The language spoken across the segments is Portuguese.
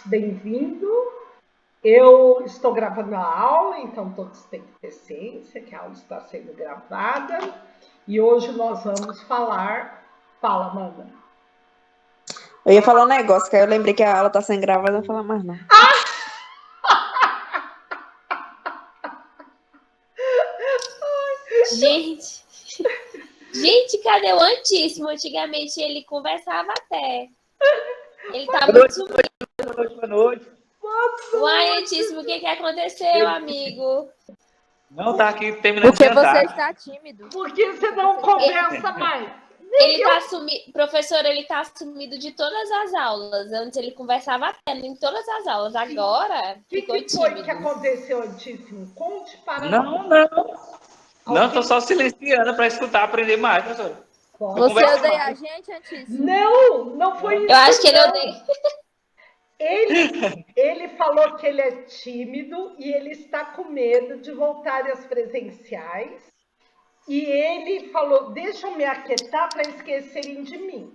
Bem-vindo. Eu estou gravando a aula, então todos têm que ter ciência que a aula está sendo gravada. E hoje nós vamos falar... Fala, Amanda. Eu ia falar um negócio, que aí eu lembrei que a aula tá sendo gravada, não vou falar mais não. Gente, cadê o Antíssimo? Antigamente ele conversava até. Ele tá muito sumido. Boa noite. Uai, Antíssimo, o que aconteceu, amigo? Não, tá aqui terminando de Porque jantar. você está tímido. Por que você não conversa mais? Ele tá sumido, professor, ele tá sumido de todas as aulas. Antes ele conversava até em todas as aulas. Agora ficou O que foi tímido. que aconteceu, Antíssimo? Conte para Não. nós. Não, tô só silenciando para escutar, aprender mais, professor. Você odeia a gente, Antíssimo? Não foi isso. Eu acho que ele odeia. Ele falou que ele é tímido e ele está com medo de voltar às presenciais. E ele falou, deixa eu me aquietar para esquecerem de mim.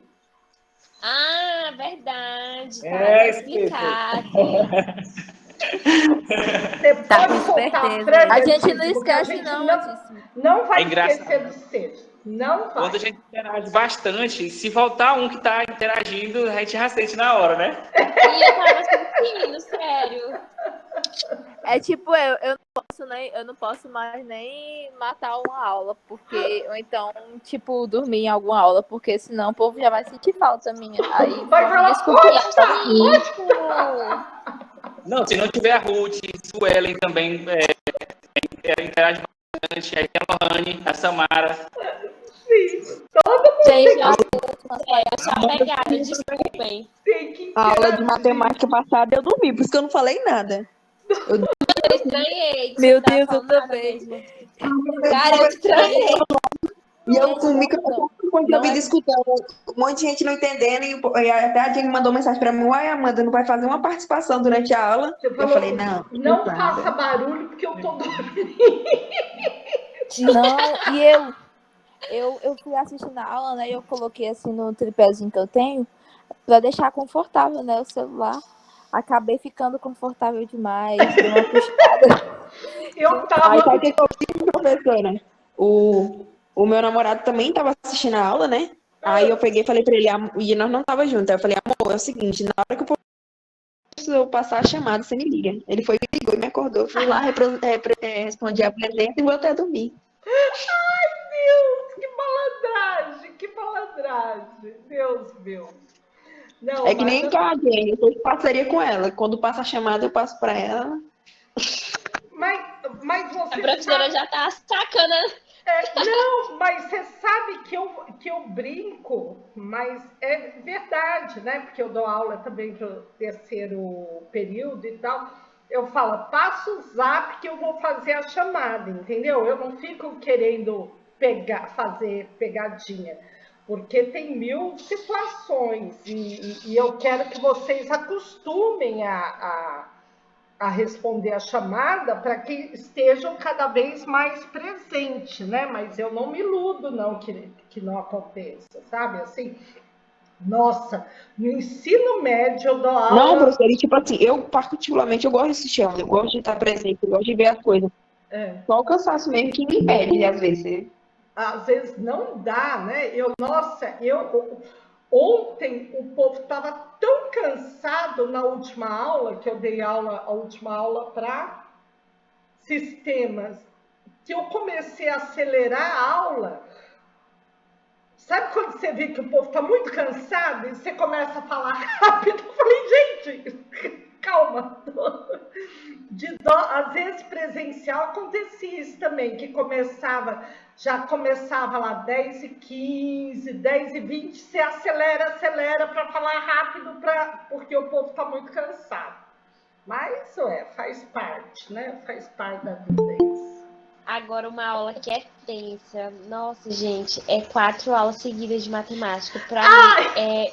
Ah, verdade. É, explicado. Você Tá pode com soltar esperteza. franga, A gente não Antíssimo, que a esquece gente não, Antíssimo. não vai É engraçado. esquecer do ser. Não vai. Quando a gente interage bastante, se faltar um que tá interagindo, a gente já sente na hora, né? E eu tava sentindo, sério. É tipo, eu não posso mais nem matar uma aula, porque, ou então, tipo, dormir em alguma aula, porque senão o povo já vai sentir falta minha. Aí, Vai falar, Não, se não tiver a Ruth, Suelen também interage bastante, aí tem a Lohane, a Samara. Sim, todo mundo Gente, eu sou apegada, desculpem. tem que A aula de matemática passada eu dormi, por isso que eu não falei nada. Eu estranhei. Meu Deus, eu também. Cara, eu estranhei. E eu com o microfone de ouvido escutando, um monte de gente não entendendo, e até a Jenny mandou mensagem pra mim, uai, Amanda, não vai fazer uma participação durante a aula? Você falou, eu falei, não faça barulho, porque eu tô dormindo. Não, e eu fui assistindo a aula, né, e eu coloquei assim no tripézinho que eu tenho, pra deixar confortável, né, o celular. Acabei ficando confortável demais, dei uma puxada. Aí sabe o que eu fiz, professora? O meu namorado também estava assistindo a aula, né? Aí eu peguei e falei pra ele, e nós não tava juntos. Aí eu falei, amor, é o seguinte, na hora que eu passar a chamada, você me liga. Ele foi, me ligou e me acordou. Eu fui lá, respondi a presença e voltei a dormir. Ai, Deus, que malandragem. Deus meu. Não, é que nem com a Jenny, eu tô parceria com ela. Quando passa a chamada, eu passo pra ela. Mas você a professora já tá sacana. Não, mas você sabe que eu brinco, mas é verdade, né? Porque eu dou aula também para o terceiro período e tal. Eu falo, passa o zap que eu vou fazer a chamada, entendeu? Eu não fico querendo fazer pegadinha, porque tem mil situações e eu quero que vocês acostumem a responder a chamada para que estejam cada vez mais presentes, né? Mas eu não me iludo, não, que não aconteça, sabe? Assim, nossa, no ensino médio eu dou aula... Não, professor, e tipo assim, eu particularmente, eu gosto de assistir aula, eu gosto de estar presente, eu gosto de ver as coisas. Só o cansaço mesmo que me impede, às vezes. Às vezes não dá, né? Ontem o povo estava tão cansado na última aula, que eu dei a última aula para sistemas, que eu comecei a acelerar a aula. Sabe quando você vê que o povo está muito cansado e você começa a falar rápido? Eu falei, gente, calma. Às vezes presencial acontecia isso também, que já começava lá 10h15, 10h20, você acelera para falar rápido, porque o povo está muito cansado. Mas faz parte, né? Faz parte da vida isso. Agora uma aula que é tensa. Nossa, gente, é 4 aulas seguidas de matemática. Pra mim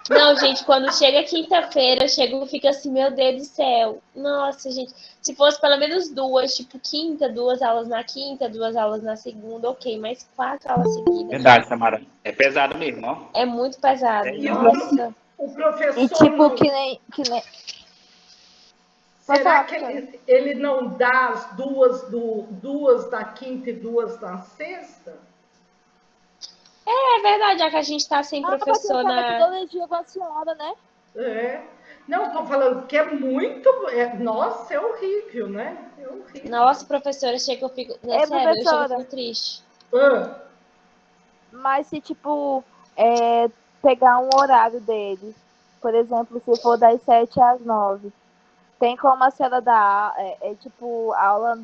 Não, gente, quando chega quinta-feira, eu chego e fico assim, meu Deus do céu. Nossa, gente, se fosse pelo menos duas, tipo, quinta, 2 aulas na quinta, 2 aulas na segunda, ok, mas 4 aulas seguidas. Verdade, Samara. É pesado mesmo, ó. É muito pesado, É. E nossa. o E professor tipo, não, que nem. Pode será falar, que professora. ele não dá as duas na quinta e duas na sexta? É verdade, já que a gente tá sem Ah, porque professor cada na. metodologia com a senhora, né? É. Não, estou falando que é muito. Nossa, é horrível, né? É horrível. Nossa, professora, chega eu fico. Não, É, sério, eu chego eu professora, fico triste. Ah, mas se, tipo, pegar um horário dele, por exemplo, se for das 7 às 9, tem como a senhora dar, tipo, aula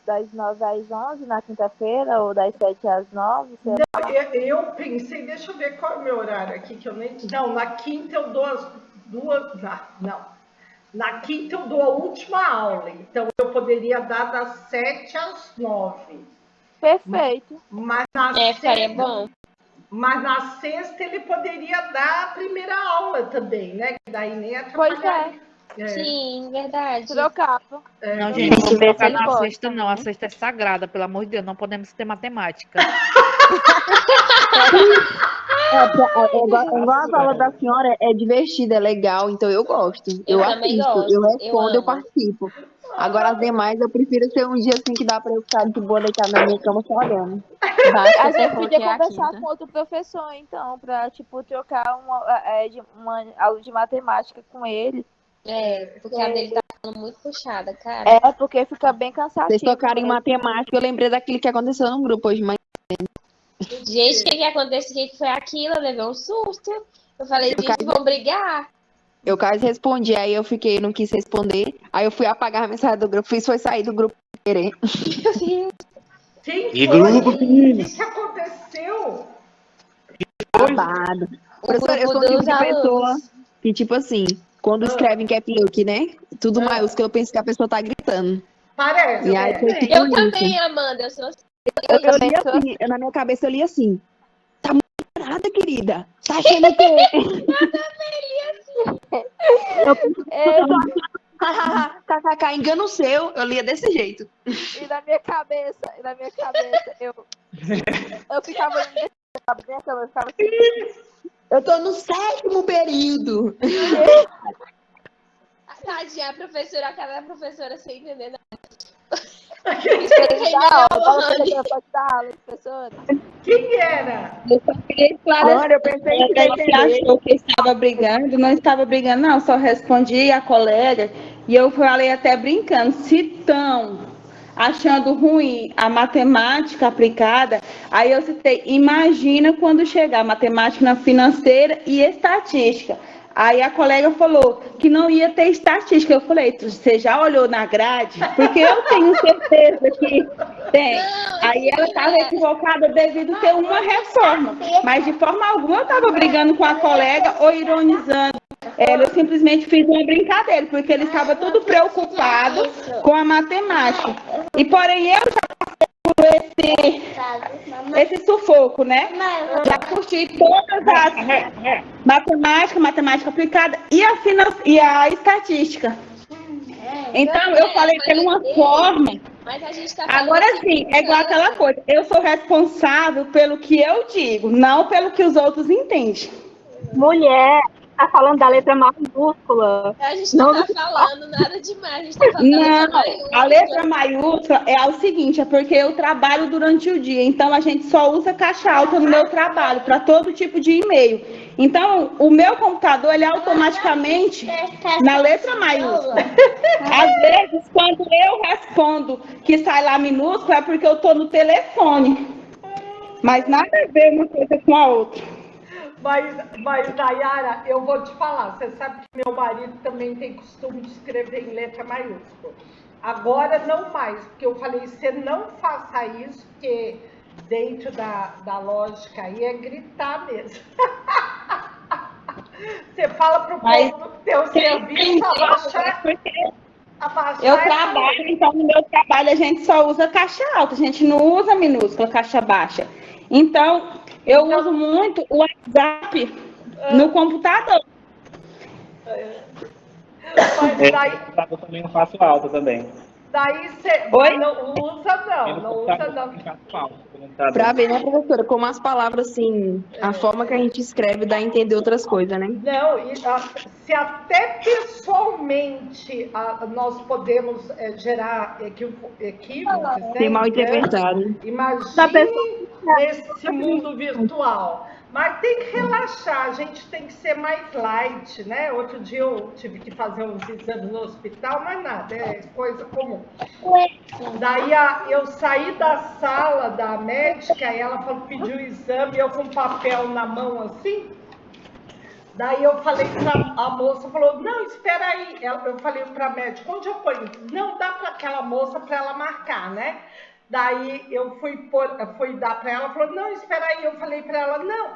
das 9 às 11 na quinta-feira, ou das 7 às 9, sei lá. eu pensei, deixa eu ver qual é o meu horário aqui, que eu nem. Não, na quinta eu dou as duas. Não. Na quinta eu dou a última aula, então eu poderia dar das 7 às 9. Perfeito. Mas na Ficaria sexta, bom. mas na sexta ele poderia dar a primeira aula também, né? Que daí nem atrapalharia. Sim, verdade. Trocava. Não, gente, vou Ver se colocar ele na gosta. sexta, não. A sexta é sagrada, pelo amor de Deus, não podemos ter matemática. Igual a aula da senhora é divertida, é legal, então eu gosto. Eu Eu também assisto, gosto, eu eu respondo, eu amo. participo. Agora as demais eu prefiro ser um dia assim que dá pra eu ficar de boa deitada na minha cama só olhando. A gente podia conversar com outro professor, então, pra, tipo, trocar uma aula de matemática com ele. Porque a dele tá ficando muito puxada, cara. É, porque fica bem Vocês cansativo. tocaram em matemática, eu lembrei daquilo que aconteceu no grupo hoje, mas Gente, o que aconteceu? O que foi aquilo? Eu levei um susto. Eu falei, gente, vão brigar. eu quase respondi, aí eu fiquei, não quis responder. Aí eu fui apagar a mensagem do grupo, fiz foi sair do grupo sem querer. Meu Deus. Quem E foi? grupo, O que aconteceu? Babado. O Professora, eu grupo sou o tipo dos de pessoa alunos. que, tipo assim, quando escreve em caps lock, né? Tudo maiúsculo, eu penso que a pessoa tá gritando. Parece. E aí foi tipo Eu isso. também, Amanda. Eu sou assim. Eu li assim, na minha cabeça eu li assim. Tá muito nada, querida. Tá achando o quê? KKK, engano seu. Eu lia desse jeito. E na minha cabeça, eu ficava olhando eu ficava assim. Eu tô no 7º período. Tadinha, a professora, cada professora sem entender nada. Pode dar aula, professora. Quem era? Eu só queria esclarecer. Olha, eu pensei que Ela ia que entender. achou que estava brigando, não estava brigando, não. Só respondi a colega e eu falei até brincando. Se estão achando ruim a matemática aplicada, aí eu citei, imagina quando chegar matemática financeira e estatística. Aí a colega falou que não ia ter estatística. Eu falei, você já olhou na grade? Porque eu tenho certeza que tem. Aí ela estava equivocada devido a ter uma reforma. Mas de forma alguma eu estava brigando com a colega ou ironizando. Eu simplesmente fiz uma brincadeira, porque ele estava tudo preocupado com a matemática. E porém eu já passei por esse sufoco, né? Já curti todas as matemática aplicada e a estatística. Então eu falei que era uma forma. Mas a gente tá falando Agora assim, sim, é igual aquela coisa. Eu sou responsável pelo que eu digo, não pelo que os outros entendem. Mulher, tá falando da letra maiúscula. A gente não tá falando nada demais, a gente tá falando da letra maiúscula. A letra maiúscula é o seguinte, é porque eu trabalho durante o dia, então a gente só usa caixa alta no meu trabalho, para todo tipo de e-mail. Então, o meu computador, ele automaticamente na letra maiúscula. Às vezes, quando eu respondo que sai lá minúscula, é porque eu tô no telefone. Mas nada a ver uma coisa com a outra. Mas, Nayara, eu vou te falar, você sabe que meu marido também tem costume de escrever em letra maiúscula. Agora não mais, porque eu falei, você não faça isso, porque dentro da lógica aí é gritar mesmo. Você fala pro povo do teu serviço abaixar. Eu trabalho, então no meu trabalho a gente só usa caixa alta, a gente não usa minúscula, caixa baixa. Então, eu uso muito o WhatsApp No computador. Mas daí, Eu também não faço alta também. daí você Oi? não usa, Também não. no Não usa, computador, não. também faço alta no computador. Pra ver, né, professora, como as palavras, assim, a forma que a gente escreve dá a entender outras coisas, né? Não, se até pessoalmente nós podemos gerar equívocos, Ser né, mal engano, interpretado. Da pessoa imagine nesse mundo virtual. Mas tem que relaxar, a gente tem que ser mais light, né? Outro dia eu tive que fazer uns exames no hospital, mas nada, é coisa comum. Daí eu saí da sala da médica e ela pediu o exame, eu com um papel na mão assim. Daí eu falei para a moça, falou, não, espera aí. Eu falei para a médica, onde eu ponho? Não, dá para aquela moça para ela marcar, né? Daí eu fui dar para ela, falou, não, espera aí. Eu falei para ela, não,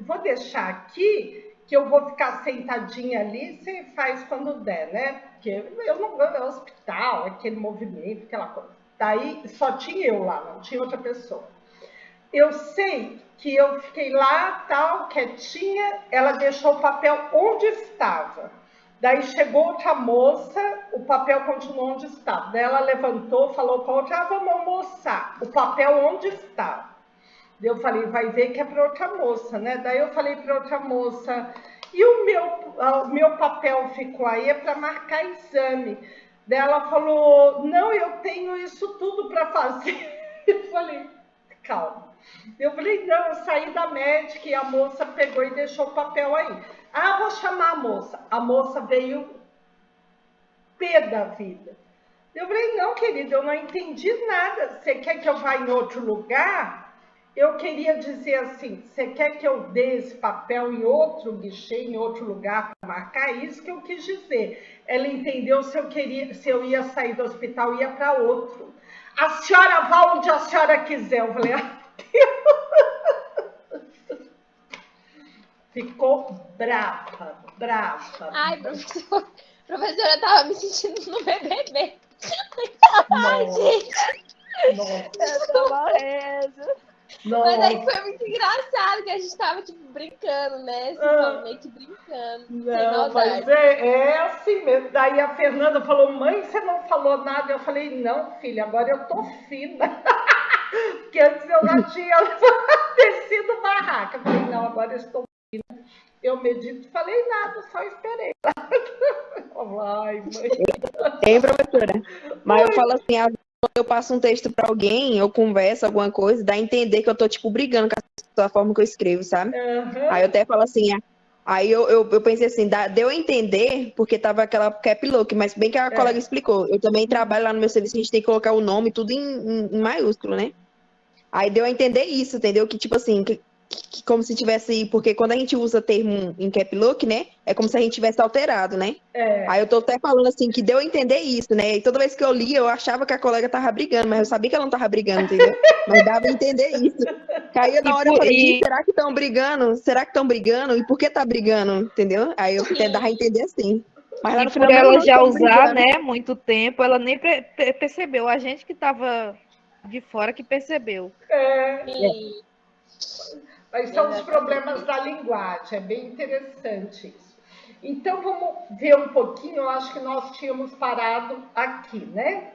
vou deixar aqui, que eu vou ficar sentadinha ali, você faz quando der, né? Porque eu não vou no hospital, aquele movimento, aquela coisa. Daí só tinha eu lá, não tinha outra pessoa. Eu sei que eu fiquei lá, tal, quietinha, ela deixou o papel onde estava. Daí chegou outra moça, o papel continuou onde estava. Daí ela levantou, falou com a outra, vamos almoçar. O papel onde estava. Daí eu falei, vai ver que é para outra moça, né? Daí eu falei para outra moça, e o meu papel ficou aí, é para marcar exame. Daí ela falou, não, eu tenho isso tudo para fazer. Eu falei, calma. Eu falei, não, eu saí da médica e a moça pegou e deixou o papel aí. Ah, vou chamar a moça. A moça veio pé da vida. Eu falei, não, querida, eu não entendi nada. Você quer que eu vá em outro lugar? Eu queria dizer assim, você quer que eu dê esse papel em outro guichê, em outro lugar para marcar? Isso que eu quis dizer. Ela entendeu se eu ia sair do hospital, ia para outro. A senhora vá onde a senhora quiser. Eu falei, ficou brava, brava. Ai, professora, eu tava me sentindo no BBB. Ai, gente. Nossa, Eu tô morrendo. Mas aí nossa. foi muito engraçado que a gente tava, tipo, brincando, né? Assim, tava meio que brincando, sem Não, mas maldade. é assim mesmo. Daí a Fernanda falou, mãe, você não falou nada. Eu falei, não, filha, agora eu tô fina. Porque antes eu já tinha descido barraca. Eu falei, não, agora eu estou fina. Eu medito, falei nada, só esperei. Ai, mãe. Tem, professora. Mas eu falo assim, às vezes quando eu passo um texto pra alguém, eu converso alguma coisa, dá a entender que eu tô, tipo, brigando com a forma que eu escrevo, sabe? Aí eu até falo assim, aí eu pensei assim, deu a entender, porque tava aquela cap lock, mas bem que a colega explicou. Eu também trabalho lá no meu serviço, a gente tem que colocar o nome tudo em maiúsculo, né? Aí deu a entender isso, entendeu? Que tipo assim, que como se tivesse. Porque quando a gente usa termo em cap lock, né? É como se a gente tivesse alterado, né? Aí eu tô até falando assim, que deu a entender isso, né? E toda vez que eu li, eu achava que a colega tava brigando, mas eu sabia que ela não tava brigando, entendeu? Mas dava a entender isso. Que aí na hora eu falei, gente, será que estão brigando? Será que estão brigando? E por que tá brigando? Entendeu? Aí eu até dava a entender assim. Mas lá E no por final, não, ela não já estamos usar, brigando. né, muito tempo, ela nem percebeu. A gente que tava de fora que percebeu. Sim, Mas são os exatamente. problemas da linguagem, é bem interessante isso. Então vamos ver um pouquinho, eu acho que nós tínhamos parado aqui, né?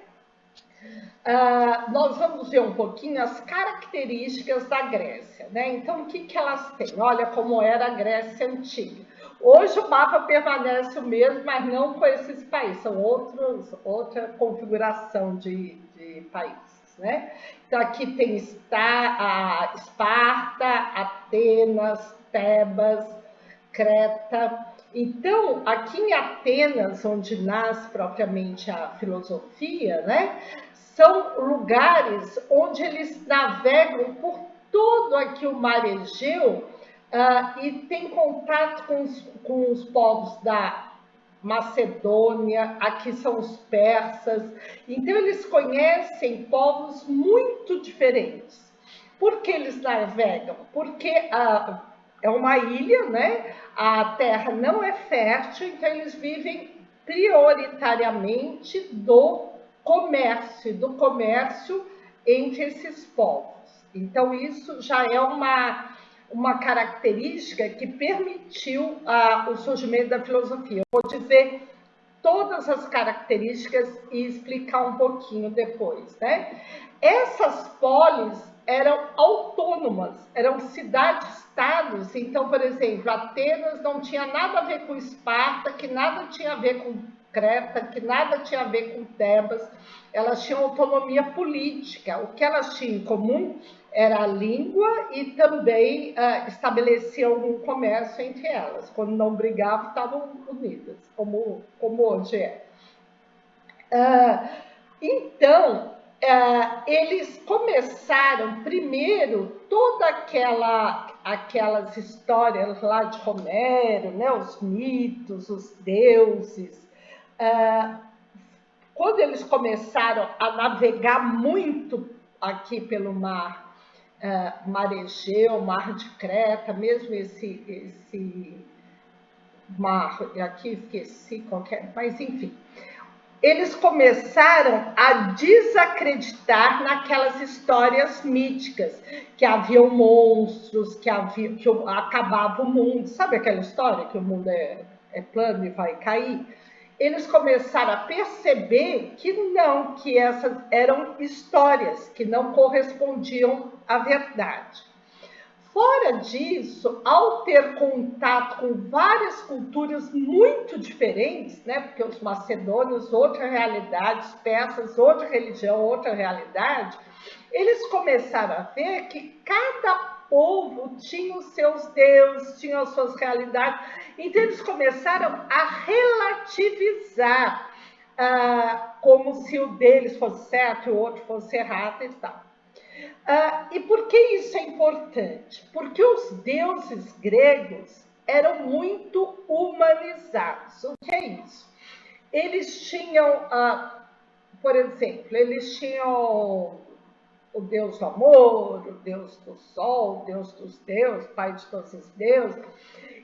Nós vamos ver um pouquinho as características da Grécia, né? Então, o que elas têm? Olha como era a Grécia antiga. Hoje o mapa permanece o mesmo, mas não com esses países, são outra configuração de países, né? Então, aqui tem Esparta, Atenas, Tebas, Creta. Então, aqui em Atenas, onde nasce propriamente a filosofia, né? São lugares onde eles navegam por todo aqui o mar Egeu e têm contato com os povos da Macedônia, aqui são os persas. Então, eles conhecem povos muito diferentes. Por que eles navegam? Porque é uma ilha, né? A terra não é fértil, então eles vivem prioritariamente do comércio entre esses povos. Então, isso já é uma uma característica que permitiu o surgimento da filosofia. Eu vou dizer todas as características e explicar um pouquinho depois, né? Essas polis eram autônomas, eram cidades-estados. Então, por exemplo, Atenas não tinha nada a ver com Esparta, que nada tinha a ver com Creta, que nada tinha a ver com Tebas. Elas tinham autonomia política. O que elas tinham em comum era a língua e também estabeleciam um comércio entre elas. Quando não brigavam, estavam unidas, como hoje é. Então, eles começaram primeiro toda aquelas histórias lá de Homero, né, os mitos, os deuses. Quando eles começaram a navegar muito aqui pelo mar Egeu, mar de Creta, mesmo esse mar, aqui esqueci qualquer, mas enfim, eles começaram a desacreditar naquelas histórias míticas, que haviam monstros, que acabava o mundo. Sabe aquela história que o mundo é plano e vai cair? Eles começaram a perceber que não, que essas eram histórias que não correspondiam à verdade. Fora disso, ao ter contato com várias culturas muito diferentes, né? Porque os macedônios, outra realidade, os persas, outra religião, outra realidade, eles começaram a ver que cada povo tinha os seus deuses, tinha as suas realidades. Então, eles começaram a relativizar, como se o deles fosse certo e o outro fosse errado e tal. E por que isso é importante? Porque os deuses gregos eram muito humanizados. O que é isso? Eles tinham, por exemplo, eles tinham o deus do amor, o deus do sol, o deus dos deuses, pai de todos os deuses,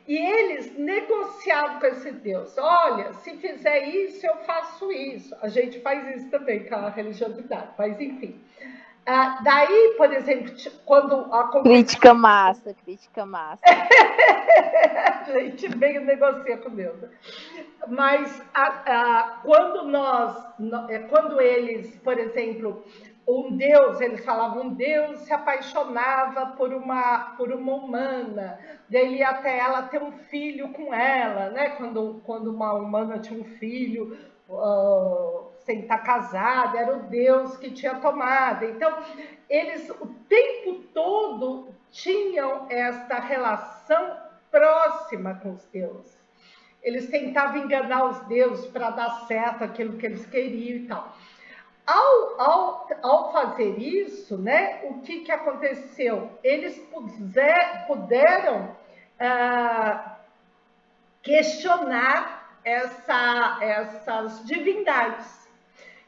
e eles negociavam com esse deus. Olha, se fizer isso, eu faço isso. A gente faz isso também com a religiosidade, mas enfim. Daí, por exemplo, quando Crítica massa. A gente veio negociar com Deus. Mas quando eles, por exemplo, eles falavam, um Deus se apaixonava por uma humana, daí ele ia até ela ter um filho com ela, né? Quando uma humana tinha um filho, sem estar casada, era o Deus que tinha tomado. Então, eles o tempo todo tinham esta relação próxima com os deuses. Eles tentavam enganar os deuses para dar certo aquilo que eles queriam e tal. Ao fazer isso, né, o que aconteceu? Eles puderam questionar essas divindades,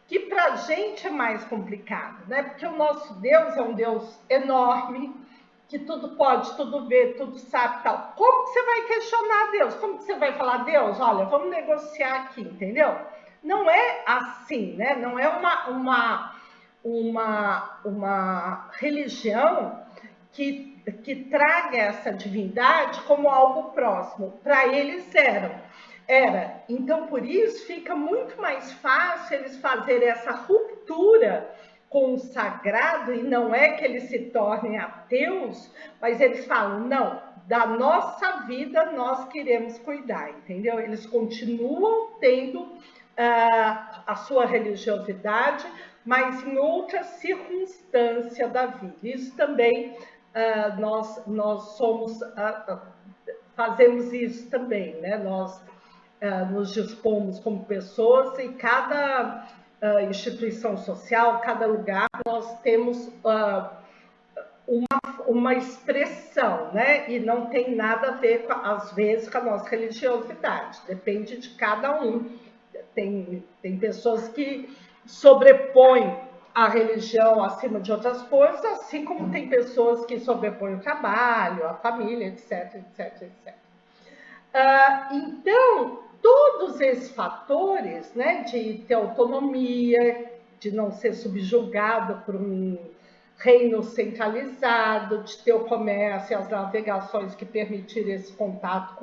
que para a gente é mais complicado, né? Porque o nosso Deus é um Deus enorme, que tudo pode, tudo vê, tudo sabe e tal. Como que você vai questionar Deus? Como que você vai falar, Deus, olha, vamos negociar aqui, entendeu? Não é assim, né? Não é uma religião que traga essa divindade como algo próximo. Para eles era. Então, por isso, fica muito mais fácil eles fazerem essa ruptura com o sagrado, e não é que eles se tornem ateus, mas eles falam, não, da nossa vida nós queremos cuidar, entendeu? Eles continuam tendo a sua religiosidade, mas em outra circunstância da vida. Isso também nós fazemos isso também, né? Nós nos dispomos como pessoas, e cada instituição social, cada lugar, nós temos uma expressão, né? E não tem nada a ver, às vezes, com a nossa religiosidade. Depende de cada um. Tem pessoas que sobrepõem a religião acima de outras coisas, assim como tem pessoas que sobrepõem o trabalho, a família, etc, etc, etc. Então, todos esses fatores, né, de ter autonomia, de não ser subjugado por reino centralizado, de ter o comércio e as navegações que permitiram esse contato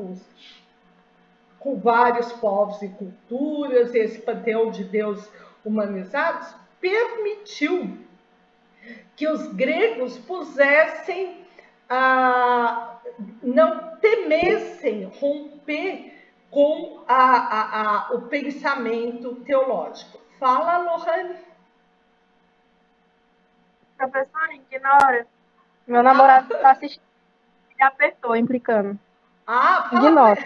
com vários povos e culturas, esse panteão de Deus humanizados, permitiu que os gregos pusessem, não temessem romper com o pensamento teológico. Fala, Lohane. Professora, ignora. Meu namorado está assistindo e apertou, implicando. Fala. Ignora.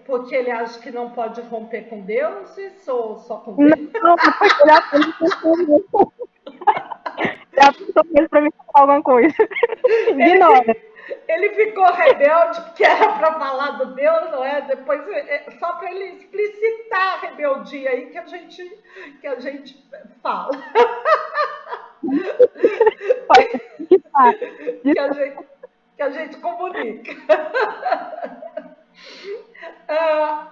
Porque ele acha que não pode romper com Deus ou só com Deus? Não, porque ele apertou mesmo para me falar alguma coisa. Ignora. Ele ficou rebelde porque era para falar do Deus, não é? Depois, só para ele explicitar a rebeldia aí que a gente fala. que a gente comunica.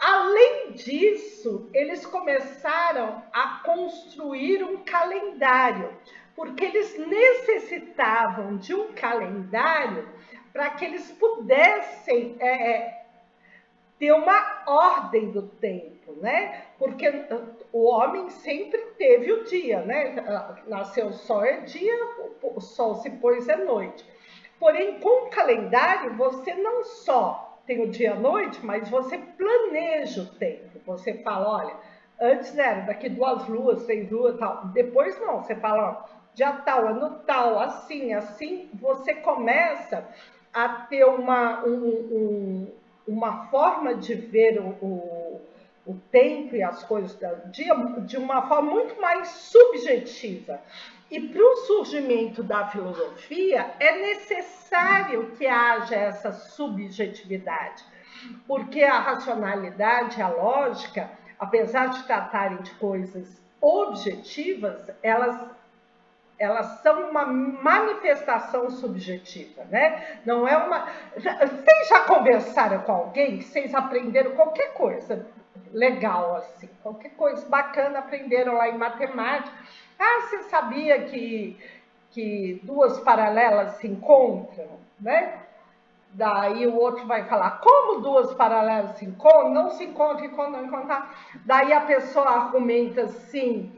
Além disso, eles começaram a construir um calendário, porque eles necessitavam de um calendário para que eles pudessem ter uma ordem do tempo, né? Porque o homem sempre teve o dia, né? Nasceu o sol é dia, o sol se pôs é noite. Porém, com o calendário, você não só tem o dia e a noite, mas você planeja o tempo. Você fala, olha, antes era daqui 2 luas, 3 luas, tal. Depois não, você fala, ó, dia tal, ano tal, assim, você começa a ter uma forma de ver o tempo e as coisas do dia de uma forma muito mais subjetiva. E para o surgimento da filosofia é necessário que haja essa subjetividade, porque a racionalidade, a lógica, apesar de tratarem de coisas objetivas, elas são uma manifestação subjetiva, né? Não é uma... Vocês já conversaram com alguém que vocês aprenderam qualquer coisa legal, assim, qualquer coisa bacana, aprenderam lá em matemática. Você sabia que 2 paralelas se encontram, né? Daí o outro vai falar, como 2 paralelas se encontram? Não se encontram, não encontram. Daí a pessoa argumenta assim,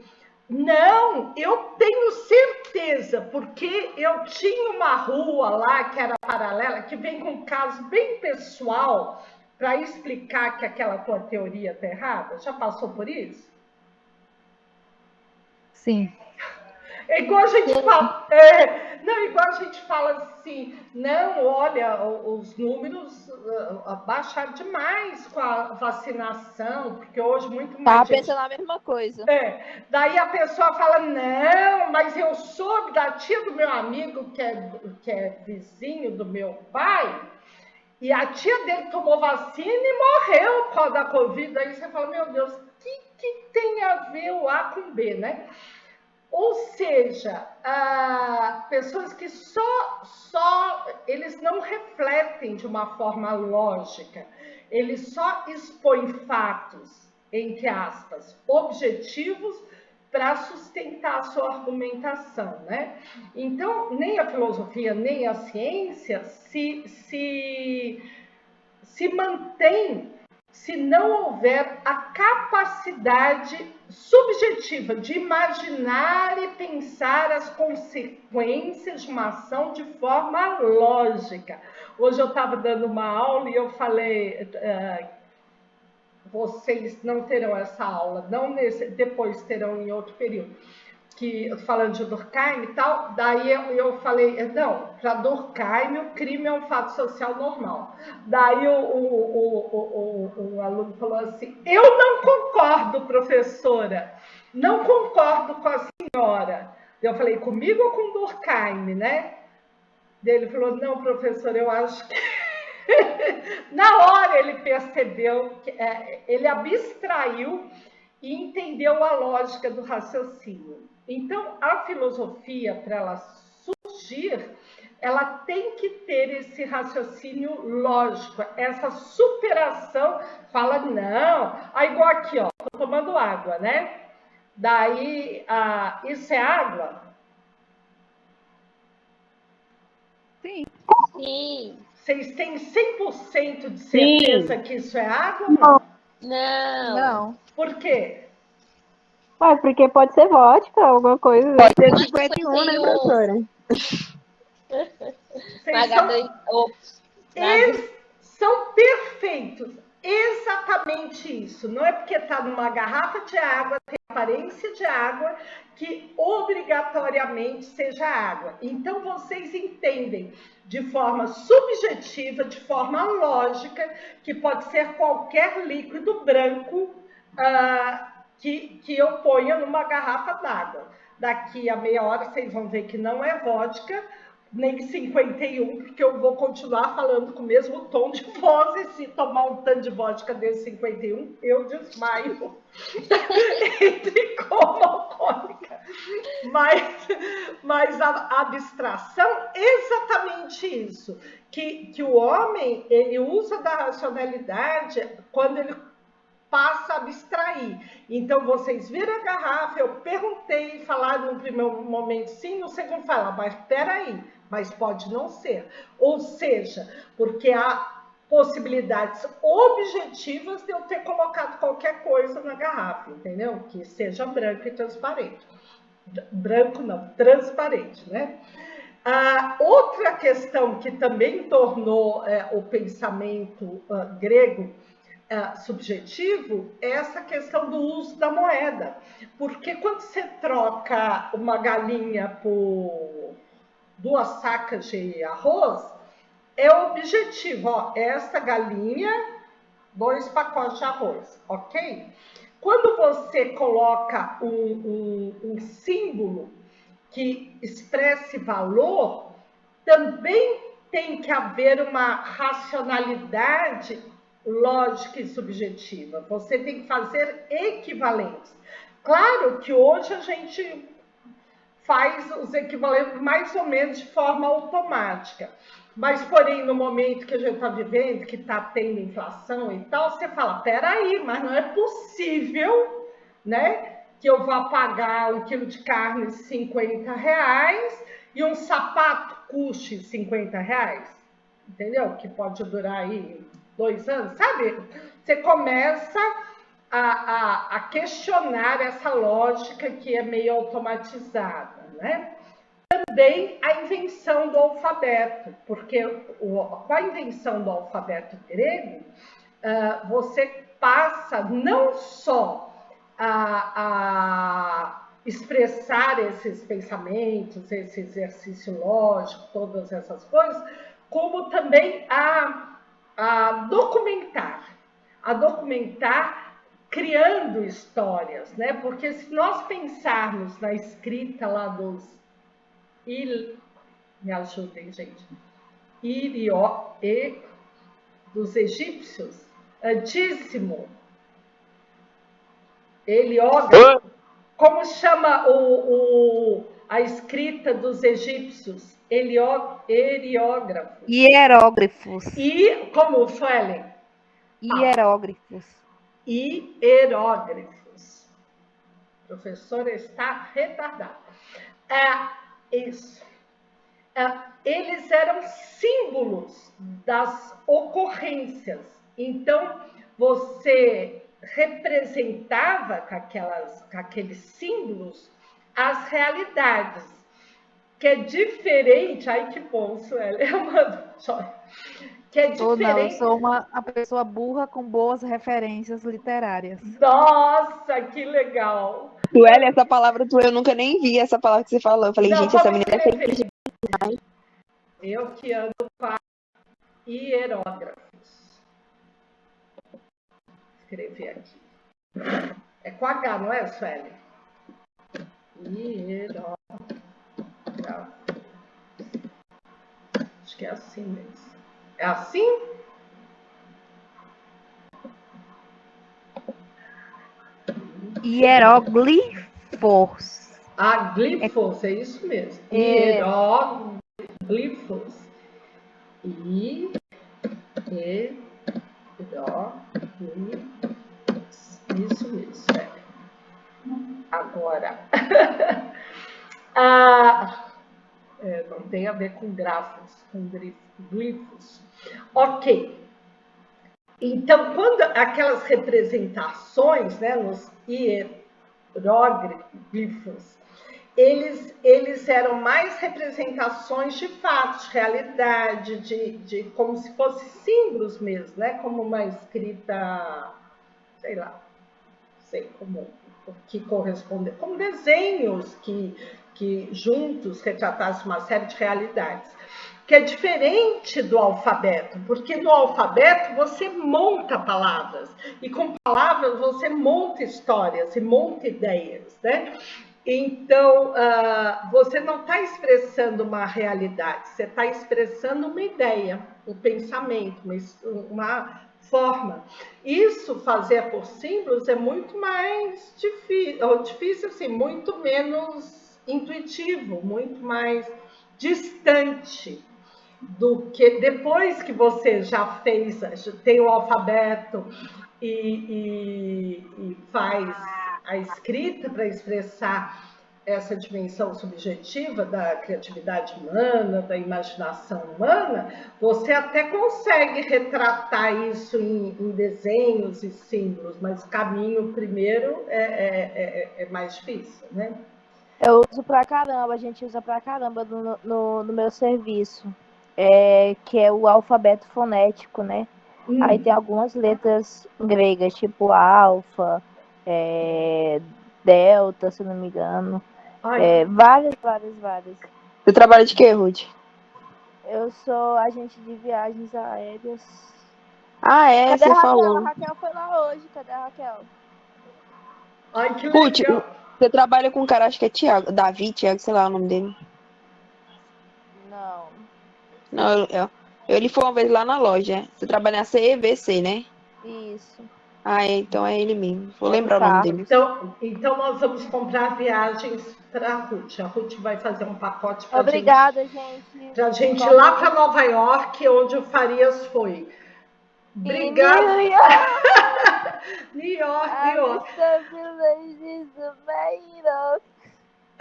não, eu tenho certeza, porque eu tinha uma rua lá que era paralela, que vem com um caso bem pessoal para explicar que aquela tua teoria está errada. Já passou por isso? Sim. É igual a gente fala, igual a gente fala assim, não, olha, os números baixaram demais com a vacinação, porque hoje muito mais Tava pensando a mesma coisa. Daí a pessoa fala, não, mas eu soube da tia do meu amigo, que é vizinho do meu pai, e a tia dele tomou vacina e morreu por causa da Covid. Aí você fala, meu Deus, o que tem a ver o A com B, né? Ou seja, pessoas que eles não refletem de uma forma lógica, eles só expõem fatos, entre aspas, objetivos para sustentar a sua argumentação, né? Então, nem a filosofia, nem a ciência se mantém se não houver a capacidade subjetiva de imaginar e pensar as consequências de uma ação de forma lógica. Hoje eu estava dando uma aula e eu falei, vocês não terão essa aula, depois terão em outro período, falando de Durkheim e tal, daí eu falei, não, para Durkheim o crime é um fato social normal. Daí o aluno falou assim, eu não concordo, professora, não concordo com a senhora. Eu falei, comigo ou com Durkheim, né? Daí ele falou, não, professora, eu acho que... Na hora ele percebeu, ele abstraiu e entendeu a lógica do raciocínio. Então, a filosofia, para ela surgir, ela tem que ter esse raciocínio lógico, essa superação. Fala, não, igual aqui, ó, tô tomando água, né? Daí, isso é água? Sim. Vocês têm 100% de certeza que isso é água ou não? Não. Por quê? Ué, porque pode ser vodka, alguma coisa. Pode ser Mas 51, né, 51. professora? Vocês são perfeitos. Exatamente isso. Não é porque está numa garrafa de água, tem aparência de água, que obrigatoriamente seja água. Então, vocês entendem de forma subjetiva, de forma lógica, que pode ser qualquer líquido branco que eu ponha numa garrafa d'água. Daqui a meia hora vocês vão ver que não é vodka, nem 51, porque eu vou continuar falando com o mesmo tom de voz, e se tomar um tanto de vodka desse 51, eu desmaio entre coma alcoólica. Mas a abstração é exatamente isso, que o homem, ele usa da racionalidade quando ele passa a abstrair. Então, vocês viram a garrafa, eu perguntei, falaram no primeiro momento sim, no segundo falaram, mas peraí, mas pode não ser. Ou seja, porque há possibilidades objetivas de eu ter colocado qualquer coisa na garrafa, entendeu? Que seja branco e transparente. Branco não, transparente, né? Outra questão que também tornou o pensamento grego subjetivo é essa questão do uso da moeda. Porque quando você troca uma galinha por 2 sacas de arroz, é objetivo. Ó, esta galinha, 2 pacotes de arroz, ok? Quando você coloca um símbolo que expresse valor, também tem que haver uma racionalidade lógica e subjetiva. Você tem que fazer equivalentes. Claro que hoje a gente faz os equivalentes mais ou menos de forma automática. Mas, porém, no momento que a gente está vivendo, que está tendo inflação e tal, você fala, peraí, mas não é possível, né, que eu vá pagar 1 quilo de carne R$50 e um sapato custe R$50, entendeu? Que pode durar aí 2 anos, sabe? Você começa a questionar essa lógica que é meio automatizada, né? Também a invenção do alfabeto, porque com a invenção do alfabeto grego, você passa não só a expressar esses pensamentos, esse exercício lógico, todas essas coisas, como também a documentar criando histórias, né? Porque se nós pensarmos na escrita lá me ajudem, gente, dos egípcios, antíssimo, heliógrafo, como chama a escrita dos egípcios? Heliógrafos. Hieróglifos. E, como, Suelen? Hieróglifos. Hieróglifos. O professor está retardado. Isso. Eles eram símbolos das ocorrências. Então, você representava com aqueles símbolos as realidades, que é diferente. Ai, que bom, Sueli. Eu mando joia. Que é diferente. Ou não, eu sou uma pessoa burra com boas referências literárias. Nossa, que legal. Sueli, essa palavra tua, eu nunca nem vi essa palavra que você falou. Eu falei, Não, gente, essa vamos menina é escrever. inteligente. Eu que ando com hierógrafos. Escrever aqui. É com H, não é, Sueli? Hierógrafos. Acho que é assim mesmo. É assim? Hieróglifos. Glifos, é isso mesmo. É. Hieróglifos. Isso mesmo. Agora, não tem a ver com grafos, com glifos. Ok. Então, quando aquelas representações, né, nos hieróglifos, eles eram mais representações de fatos, de realidade, de como se fossem símbolos mesmo, né? Como uma escrita, sei lá, sei como que corresponde, como desenhos que juntos retratassem uma série de realidades. Que é diferente do alfabeto, porque no alfabeto você monta palavras, e com palavras você monta histórias e monta ideias, né? Então, você não está expressando uma realidade, você está expressando uma ideia, um pensamento, uma forma. Isso, fazer por símbolos, é muito mais difícil assim, muito menos intuitivo, muito mais distante do que depois que você já fez, tem o alfabeto e faz a escrita para expressar essa dimensão subjetiva da criatividade humana, da imaginação humana, você até consegue retratar isso em desenhos e símbolos, mas o caminho primeiro é mais difícil, né? Eu uso pra caramba, a gente usa pra caramba no meu serviço, que é o alfabeto fonético, né? Aí tem algumas letras gregas, tipo alfa, delta, se não me engano. Várias. Você trabalha de quê, Ruth? Eu sou agente de viagens aéreas. Ah, Cadê você a Raquel? falou. A Raquel foi lá hoje. Cadê a Raquel? Ai, que Ruth, legal. você trabalha com um cara, acho que é Thiago, Thiago, sei lá o nome dele. Não. Não, ele foi uma vez lá na loja. Você trabalha na CEVC, né? Isso. Ah, então é ele mesmo. Vou É lembrar o nome dele. Então nós vamos comprar viagens para a Ruth. A Ruth vai fazer um pacote para Obrigada, gente. Para a gente ir lá para Nova York, onde o Farias foi. Obrigada. New York. New York.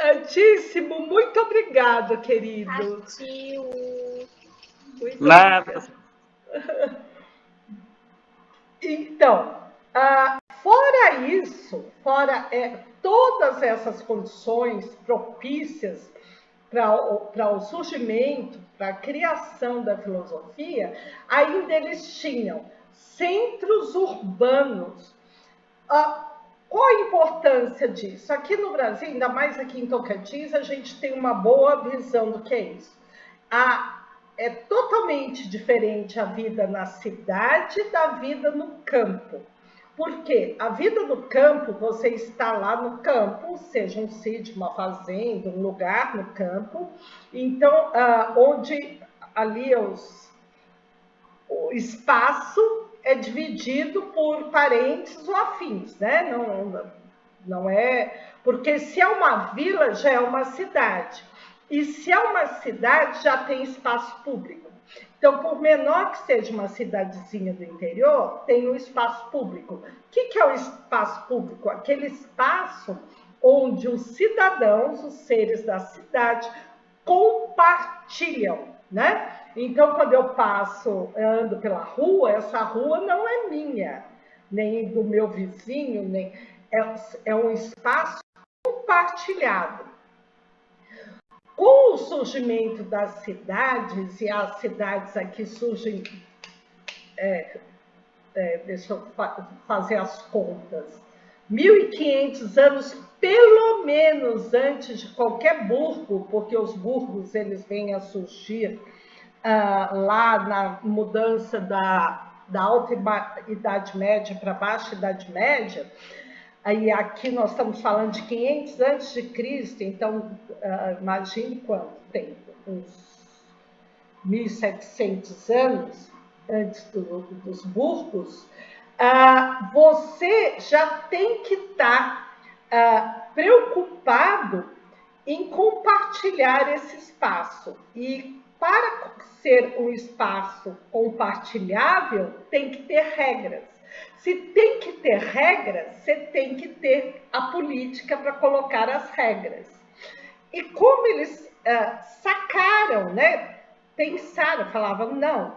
Antíssimo, muito obrigada, querido. Partiu. Muito Nada. Então, fora isso, todas essas condições propícias para o surgimento, para a criação da filosofia, ainda eles tinham centros urbanos. Qual a importância disso? Aqui no Brasil, ainda mais aqui em Tocantins, a gente tem uma boa visão do que é isso. É totalmente diferente a vida na cidade da vida no campo. Por quê? A vida no campo, você está lá no campo, seja um sítio, uma fazenda, um lugar no campo, então, onde ali o espaço é dividido por parentes ou afins, né? Não é... Porque se é uma vila, já é uma cidade. E se é uma cidade, já tem espaço público. Então, por menor que seja uma cidadezinha do interior, tem um espaço público. O que é o espaço público? Aquele espaço onde os cidadãos, os seres da cidade, compartilham, né? Então, quando eu ando pela rua, essa rua não é minha, nem do meu vizinho, nem é um espaço compartilhado. Com o surgimento das cidades, e as cidades aqui surgem, deixa eu fazer as contas, 1.500 anos, pelo menos antes de qualquer burgo, porque os burgos eles vêm a surgir lá na mudança da alta Idade Média para baixa Idade Média. Aí aqui nós estamos falando de 500 antes de Cristo, então imagine quanto tempo, uns 1.700 anos antes dos burgos. Você já tem que estar preocupado em compartilhar esse espaço. E para ser um espaço compartilhável, tem que ter regras. Se tem que ter regras, você tem que ter a política para colocar as regras. E como eles sacaram, né? Pensaram, falavam, não,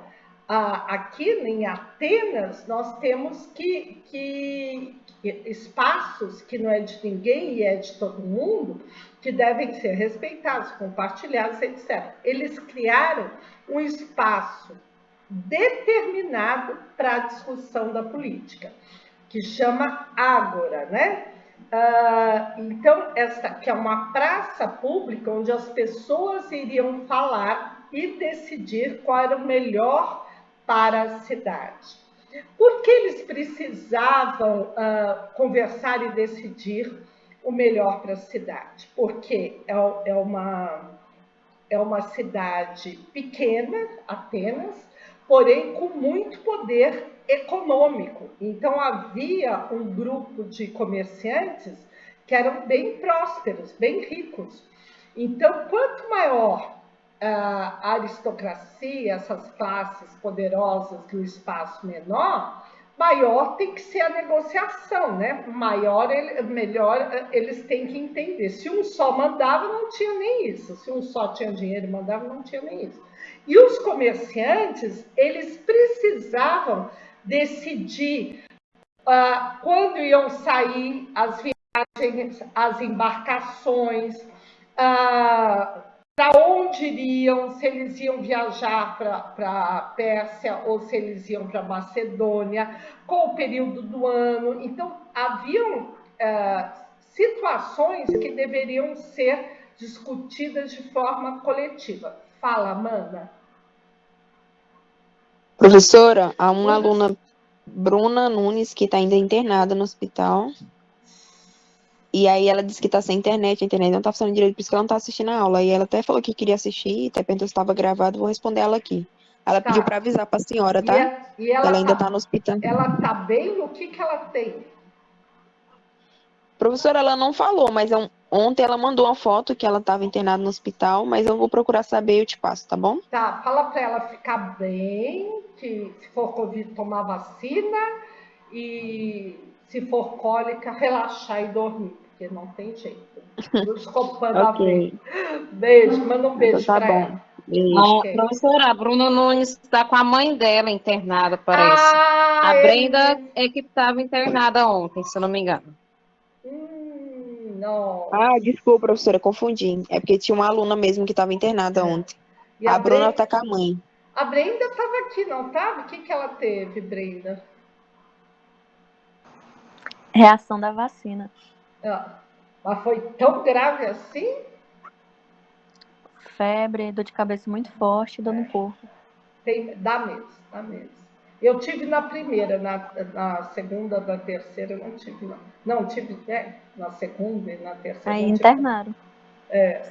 aqui em Atenas nós temos que espaços que não é de ninguém e é de todo mundo, que devem ser respeitados, compartilhados, etc. Eles criaram um espaço determinado para a discussão da política, que chama Ágora, né? Então, essa que é uma praça pública onde as pessoas iriam falar e decidir qual era o melhor para a cidade. Por que eles precisavam conversar e decidir o melhor para a cidade? Porque é uma cidade pequena, Atenas, porém com muito poder econômico. Então, havia um grupo de comerciantes que eram bem prósperos, bem ricos. Então, quanto maior a aristocracia, essas classes poderosas no espaço menor, maior tem que ser a negociação, né? Melhor eles têm que entender. Se um só mandava, não tinha nem isso. Se um só tinha dinheiro e mandava, não tinha nem isso. E os comerciantes, eles precisavam decidir quando iam sair as viagens, as embarcações, para onde iriam, se eles iam viajar para a Pérsia ou se eles iam para a Macedônia, qual o período do ano. Então, haviam situações que deveriam ser discutidas de forma coletiva. Fala, Amanda. Professora, há uma aluna, Bruna Nunes, que está ainda internada no hospital. E aí ela disse que está sem internet, a internet não está funcionando direito, por isso que ela não está assistindo a aula. E ela até falou que queria assistir, até perguntou se estava gravado, vou responder ela aqui. Ela pediu para avisar para a senhora, tá? E ela ainda está no hospital. Ela está bem? O que ela tem? Professora, ela não falou, mas ontem ela mandou uma foto que ela estava internada no hospital, mas eu vou procurar saber e eu te passo, tá bom? Tá, fala para ela ficar bem, que se for Covid, tomar vacina e se for cólica, relaxar e dormir, porque não tem jeito. Desculpando a vez. Beijo, manda um beijo para ela. Okay. Professora, a Bruna Nunes está com a mãe dela internada, parece. A Brenda é que estava internada ontem, se eu não me engano. Não. Desculpa, professora, confundi. É porque tinha uma aluna mesmo que estava internada ontem. E a Bruna está com a mãe. A Brenda estava aqui, não estava? O que ela teve, Brenda? Reação da vacina. Mas foi tão grave assim? Febre, dor de cabeça muito forte, dor no corpo. Dá mesmo. Eu tive na primeira, na segunda, na terceira, eu não tive, não. Não, tive na segunda e na terceira. Aí internaram.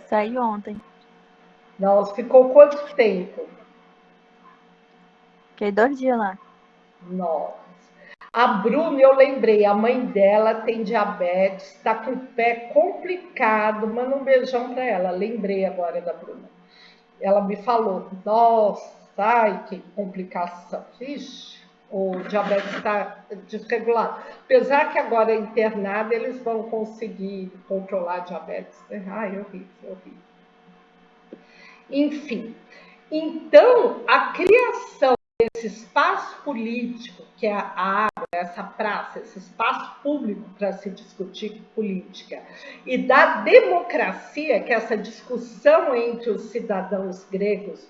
Saiu ontem. Nossa, ficou quanto tempo? Fiquei 2 dias lá. Nossa. A Bruna, eu lembrei, a mãe dela tem diabetes, está com o pé complicado. Manda um beijão para ela. Lembrei agora da Bruna. Ela me falou, nossa, ai, que complicação. Ixi, o diabetes está desregulado. Apesar que agora é internada, eles vão conseguir controlar a diabetes. Ai, horrível. Enfim, então, a criação desse espaço político, que é a água, essa praça, esse espaço público para se discutir política, e da democracia, que é essa discussão entre os cidadãos gregos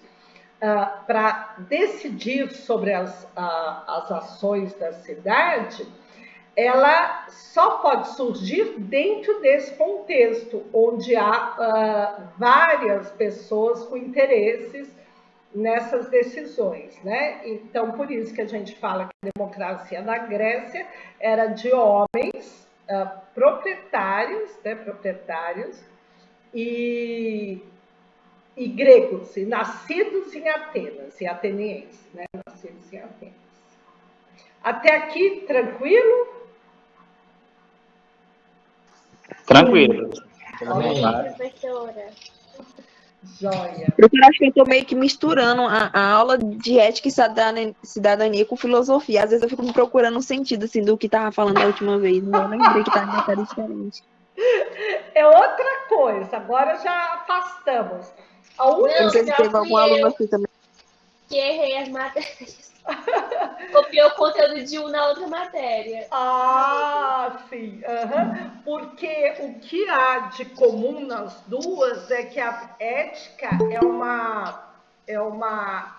para decidir sobre as ações da cidade, ela só pode surgir dentro desse contexto, onde há várias pessoas com interesses nessas decisões, né? Então, por isso que a gente fala que a democracia na Grécia era de homens proprietários e gregos, e nascidos em Atenas, e atenienses, né? Nascidos em Atenas. Até aqui, tranquilo? Tranquilo. Professora. Joia. Eu acho que eu tô meio que misturando a aula de ética e cidadania com filosofia. Às vezes eu fico me procurando um sentido assim, do que tava falando da última vez. Eu lembrei que tava em matéria diferente. é outra coisa. Agora já afastamos. A Não, Não sei se única... teve algum aluno aqui também. Que errei as matérias. Copiei o conteúdo de um na outra matéria. Ah, sim. Aham. Porque o que há de comum nas duas é que a ética é uma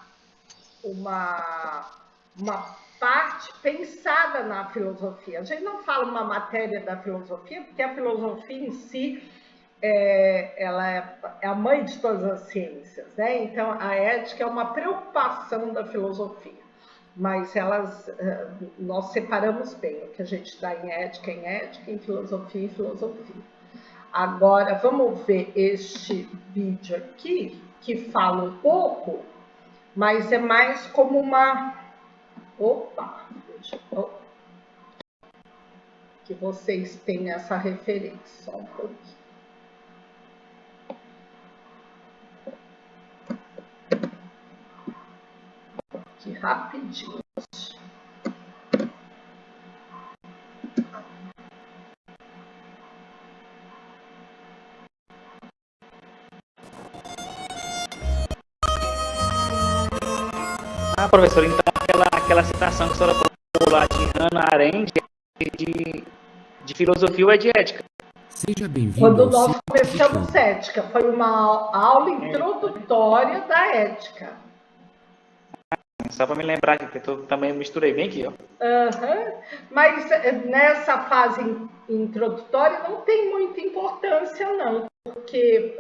parte pensada na filosofia. A gente não fala uma matéria da filosofia, porque a filosofia em si ela é a mãe de todas as ciências, né? Então, a ética é uma preocupação da filosofia. Mas nós separamos bem o que a gente dá em ética, em filosofia, em filosofia. Agora, vamos ver este vídeo aqui, que fala um pouco, mas é mais como uma... Opa! Que vocês tenham essa referência, só um pouquinho. Aqui, rapidinho. Ah, professor, então aquela citação que a senhora colocou lá de Hannah Arendt de filosofia ou é de ética? Seja bem-vindo Quando ao nós Círculo começamos ética, foi uma aula introdutória da ética. Só para me lembrar aqui, que eu também misturei bem aqui, ó. Uhum. Mas nessa fase introdutória não tem muita importância, não, porque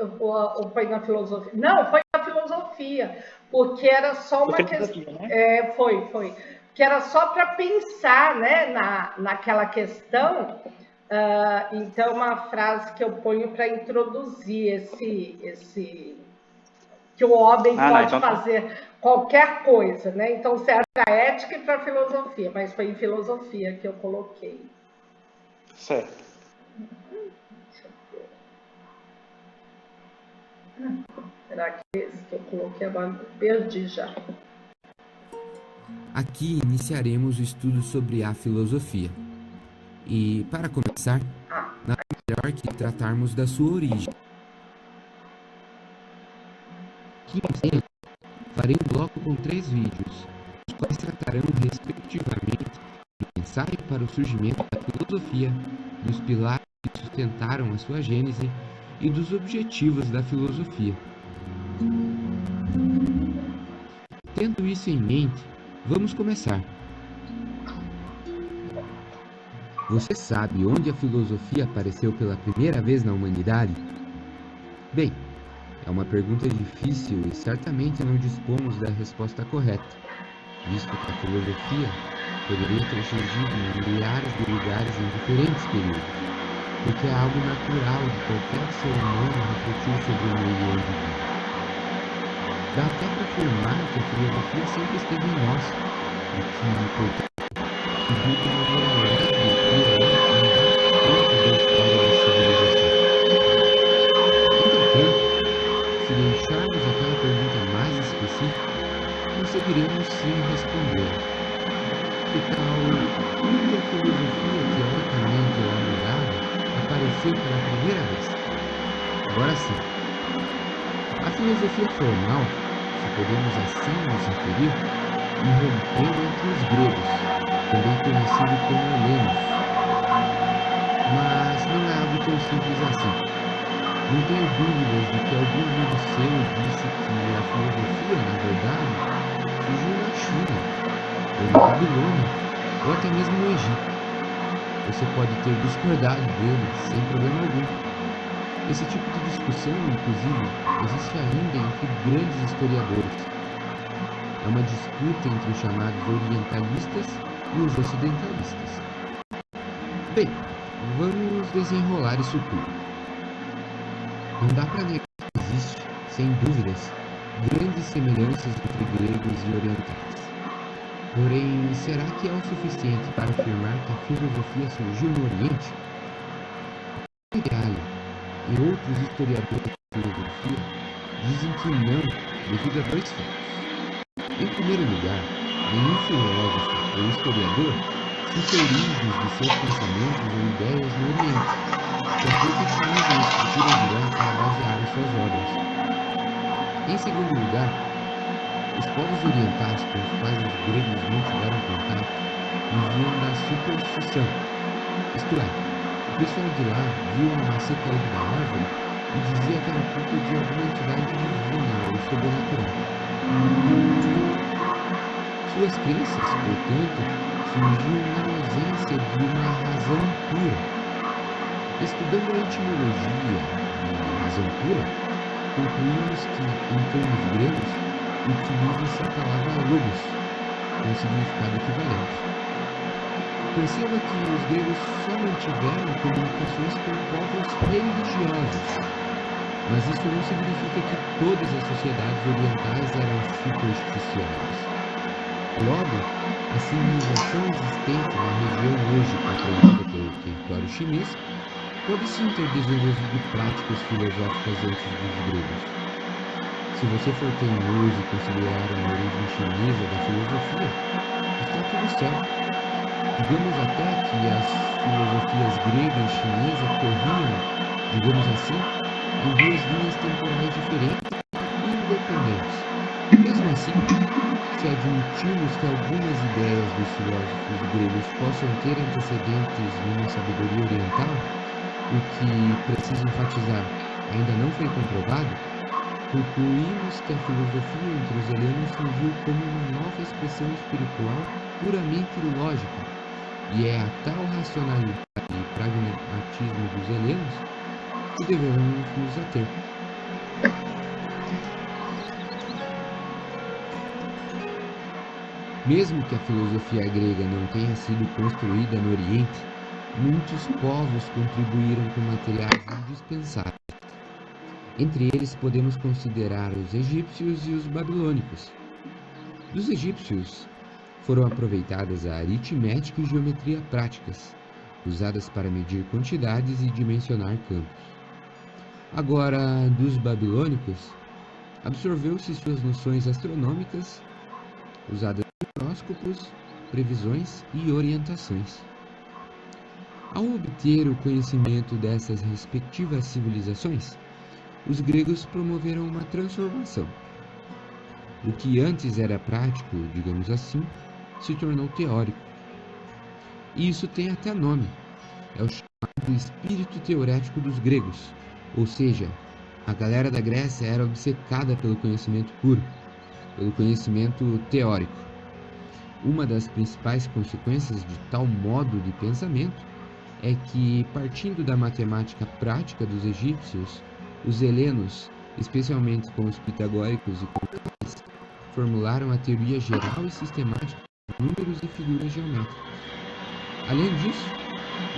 foi na filosofia. Não, foi na filosofia, porque era só uma questão. Né? Foi. Que era só para pensar, né, naquela questão. Então, uma frase que eu ponho para introduzir esse que o homem pode fazer qualquer coisa, né? Então, serve para ética e para filosofia, mas foi em filosofia que eu coloquei. Certo. Deixa eu ver. Será que esse que eu coloquei agora? Perdi já. Aqui iniciaremos o estudo sobre a filosofia. E, para começar, nada melhor que tratarmos da sua origem. Aqui farei um bloco com 3 vídeos, os quais tratarão respectivamente do ensaio para o surgimento da filosofia, dos pilares que sustentaram a sua gênese e dos objetivos da filosofia. Tendo isso em mente, vamos começar. Você sabe onde a filosofia apareceu pela primeira vez na humanidade? Bem, é uma pergunta difícil e certamente não dispomos da resposta correta, visto que a filosofia poderia ter surgido em milhares de lugares em diferentes períodos, porque é algo natural de qualquer ser humano refletir sobre o meio onde vive. Dá até para afirmar que a filosofia sempre esteve em nós, e que, portanto, surgiu de maneira leve e irônica em vários pontos da história da civilização. Entretanto, se deixarmos aquela pergunta mais específica, conseguiremos sim responder. Que tal onde a filosofia teoricamente elaborada apareceu pela primeira vez? Agora sim. A filosofia formal, se podemos assim nos referir, irrompeu entre os gregos, também conhecido como helenos. Mas não é algo tão simples assim. Não tenho dúvidas de que algum amigo seu disse que a filosofia, na verdade, surgiu na China, ou na Babilônia, ou até mesmo no Egito. Você pode ter discordado dele sem problema algum. Esse tipo de discussão, inclusive, existe ainda entre grandes historiadores. É uma disputa entre os chamados orientalistas e os ocidentalistas. Bem, vamos desenrolar isso tudo. Não dá para negar que existe, sem dúvidas, grandes semelhanças entre gregos e orientais. Porém, será que é o suficiente para afirmar que a filosofia surgiu no Oriente? Iriale e outros historiadores de filosofia dizem que não, devido a 2 fatos. Em primeiro lugar, nenhum filósofo ou historiador cita origens de seus pensamentos ou ideias no Oriente. que é pouco utilizam estruturas de Irã para basear as suas obras. Em segundo lugar, os povos orientais com os quais os gregos mantiveram contato viviam da superstição, isto é, o pessoal de lá viu uma maçã caída da árvore e dizia que era culpa de alguma entidade divina ou sobrenatural. Suas crenças, portanto, surgiam na ausência de uma razão pura. Estudando a etimologia de razão pura, concluímos que, em termos gregos, utiliza-se a palavra logos, com significado equivalente. Perceba que os gregos só mantiveram comunicações com povos religiosos, mas isso não significa que todas as sociedades orientais eram supersticiosas. Logo, a civilização existente na região hoje compreendida pelo território chinês pode sim ter desenvolvido práticas filosóficas antes dos gregos. Se você for teimoso e considerar uma origem chinesa da filosofia, está tudo certo. Digamos até que as filosofias grega e chinesa corriam, digamos assim, em duas linhas temporais diferentes e independentes. Mesmo assim, se admitirmos que algumas ideias dos filósofos gregos possam ter antecedentes numa sabedoria oriental, o que, preciso enfatizar, ainda não foi comprovado, concluímos que a filosofia entre os helenos surgiu como uma nova expressão espiritual puramente lógica, e é a tal racionalidade e pragmatismo dos helenos que devemos nos ater. Mesmo que a filosofia grega não tenha sido construída no Oriente, muitos povos contribuíram com materiais indispensáveis. Entre eles podemos considerar os egípcios e os babilônicos. Dos egípcios foram aproveitadas a aritmética e geometria práticas, usadas para medir quantidades e dimensionar campos. Agora, dos babilônicos, absorveu-se suas noções astronômicas, usadas em horóscopos, previsões e orientações. Ao obter o conhecimento dessas respectivas civilizações, os gregos promoveram uma transformação. O que antes era prático, digamos assim, se tornou teórico. E isso tem até nome. É o chamado espírito teorético dos gregos, ou seja, a galera da Grécia era obcecada pelo conhecimento puro, pelo conhecimento teórico. Uma das principais consequências de tal modo de pensamento é que, partindo da matemática prática dos egípcios, os helenos, especialmente com os pitagóricos e contares, formularam a teoria geral e sistemática de números e figuras geométricas. Além disso,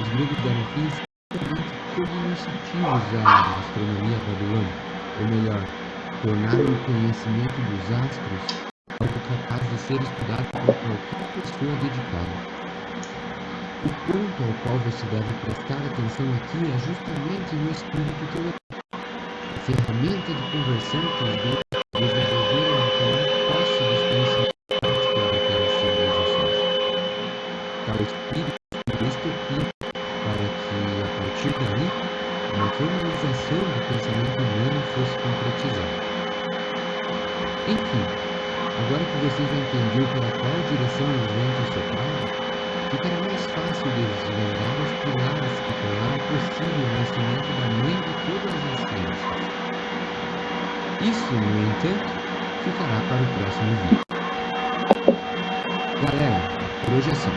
os gregos deram fins extremamente cognoscitivos à astronomia babilônica, ou melhor, tornaram o conhecimento dos astros algo capaz de ser estudado por qualquer pessoa dedicada. O ponto ao qual você deve prestar atenção aqui é justamente no espírito teorético, a ferramenta de conversão que os gregos desenvolveram ao tomar posse dos conhecimentos práticos daquelas civilizações. Tal espírito foi estopim para que, a partir daí, uma formalização do pensamento humano fosse concretizada. Enfim, agora que você já entendeu para qual direção os ventos sopraram, ficará mais fácil desvendar os pilares que tornaram possível o nascimento da mãe de todas as ciências. Isso, no entanto, ficará para o próximo vídeo. Galera, por hoje é só.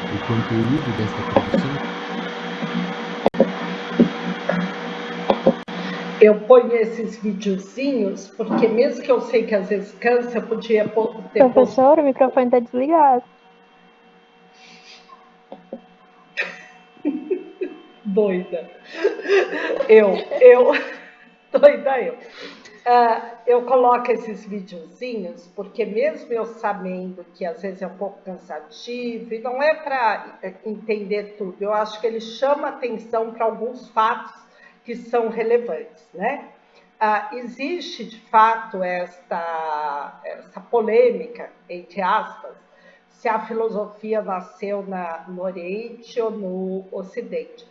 O conteúdo desta produção eu ponho esses videozinhos, porque mesmo que eu sei que às vezes cansa, eu podia ter Professora, o microfone está desligado. Doida. Doida eu. Eu coloco esses videozinhos, porque mesmo eu sabendo que às vezes é um pouco cansativo, e não é para entender tudo, eu acho que ele chama atenção para alguns fatos que são relevantes, né? Existe, de fato, essa polêmica, entre aspas, se a filosofia nasceu no Oriente ou no Ocidente.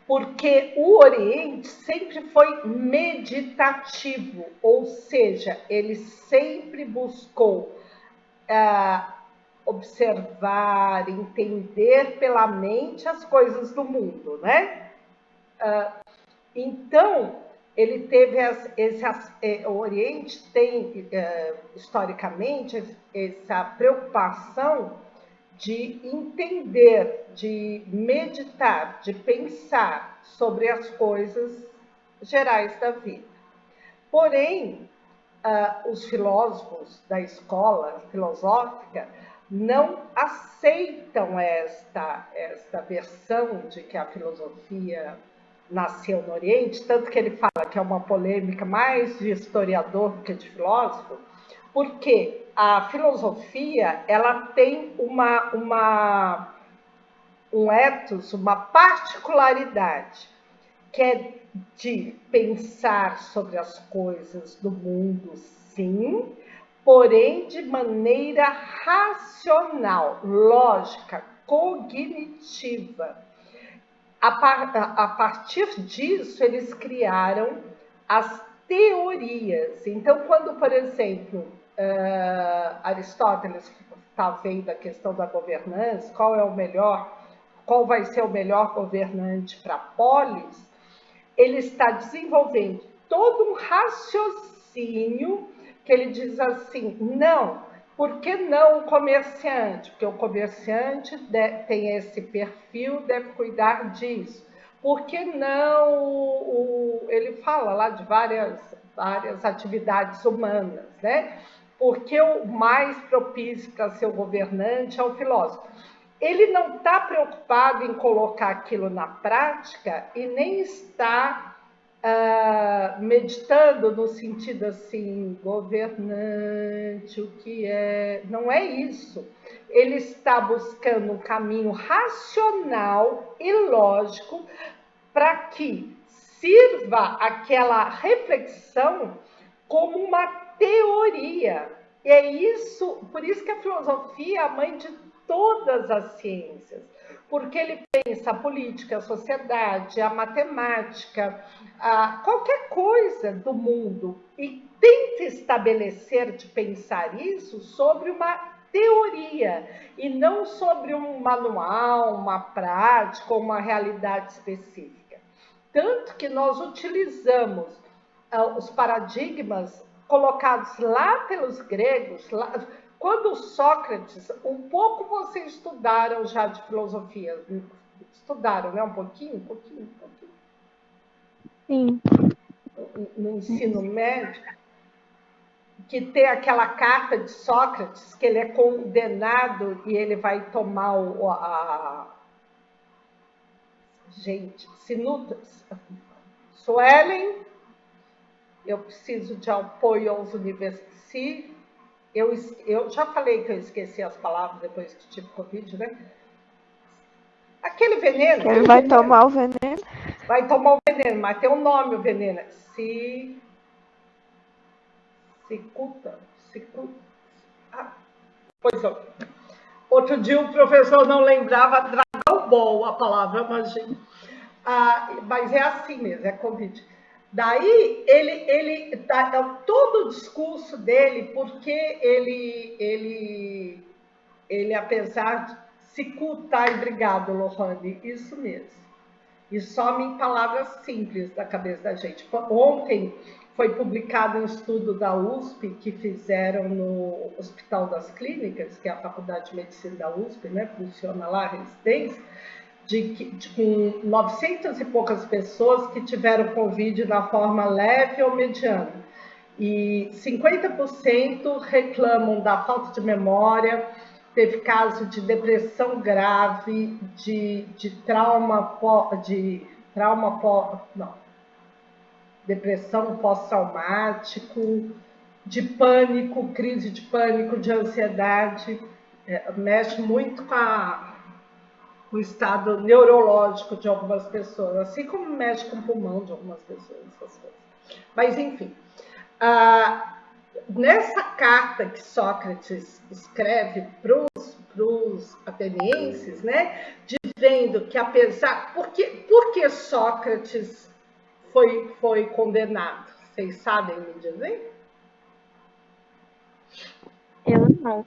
porque o Oriente sempre foi meditativo, ou seja, ele sempre buscou observar, entender pela mente as coisas do mundo, né? Então, ele teve o Oriente tem, historicamente, essa preocupação de entender, de meditar, de pensar sobre as coisas gerais da vida. Porém, os filósofos da escola filosófica não aceitam esta versão de que a filosofia nasceu no Oriente, tanto que ele fala que é uma polêmica mais de historiador do que de filósofo, porque a filosofia ela tem um ethos, uma particularidade, que é de pensar sobre as coisas do mundo, sim, porém de maneira racional, lógica, cognitiva. A partir disso, eles criaram as teorias. Então, quando, por exemplo, Aristóteles está vendo a questão da governança, qual vai ser o melhor governante para a polis, ele está desenvolvendo todo um raciocínio que ele diz assim, não, por que não o comerciante? Porque o comerciante tem esse perfil, deve cuidar disso. Por que não ele fala lá de várias atividades humanas, né? Porque o mais propício para ser o governante é o filósofo. Ele não está preocupado em colocar aquilo na prática e nem está meditando no sentido assim, governante, o que é... Não é isso. Ele está buscando um caminho racional e lógico para que sirva aquela reflexão como uma teoria. E é isso, por isso que a filosofia é a mãe de todas as ciências, porque ele pensa a política, a sociedade, a matemática, qualquer coisa do mundo e tenta estabelecer de pensar isso sobre uma teoria e não sobre um manual, uma prática ou uma realidade específica. Tanto que nós utilizamos os paradigmas colocados lá pelos gregos, quando Sócrates, um pouco vocês estudaram já de filosofia, estudaram, né? Um pouquinho. Sim. No ensino médio, que tem aquela carta de Sócrates, que ele é condenado e ele vai tomar Gente, Sinutas, Suelen, eu preciso de apoio aos universitários. Eu já falei que eu esqueci as palavras depois que tive Covid, né? Aquele veneno. Ele vai tomar o veneno. Vai tomar o veneno, mas tem um nome o veneno. Cicuta. Pois é. Outro dia o professor não lembrava Dragon Ball, a palavra, imagina. Mas é assim mesmo, é Covid. Daí, todo o discurso dele, porque ele apesar de cicutar, obrigado, Lohane, isso mesmo. E some em palavras simples da cabeça da gente. Ontem foi publicado um estudo da USP que fizeram no Hospital das Clínicas, que é a Faculdade de Medicina da USP, né? Funciona lá, a residência, com 900 e poucas pessoas que tiveram Covid na forma leve ou mediana. E 50% reclamam da falta de memória, teve caso de depressão grave, depressão pós-traumático, de pânico, crise de pânico, de ansiedade, mexe muito com o estado neurológico de algumas pessoas, assim como mexe com o pulmão de algumas pessoas, essas coisas. Mas, enfim, nessa carta que Sócrates escreve para os atenienses, né, diz vendo que apesar... Por que Sócrates foi condenado? Vocês sabem me dizer? Eu não.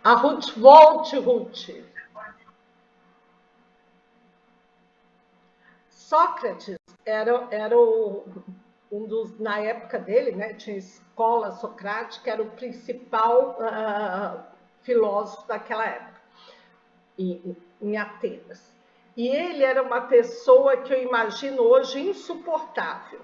A Ruth, volte, Ruth. Sócrates era um dos, na época dele, né, tinha escola socrática, era o principal filósofo daquela época, em Atenas. E ele era uma pessoa que eu imagino hoje insuportável,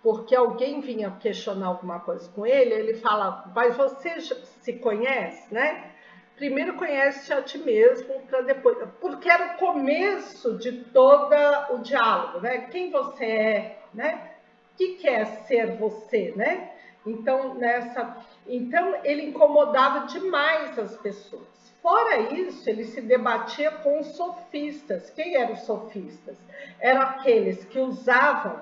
porque alguém vinha questionar alguma coisa com ele, ele fala, mas você se conhece, né? Primeiro conhece a ti mesmo, para depois... Porque era o começo de todo o diálogo, né? Quem você é, né? O que é ser você, né? Então, ele incomodava demais as pessoas. Fora isso, ele se debatia com os sofistas. Quem eram os sofistas? Eram aqueles que usavam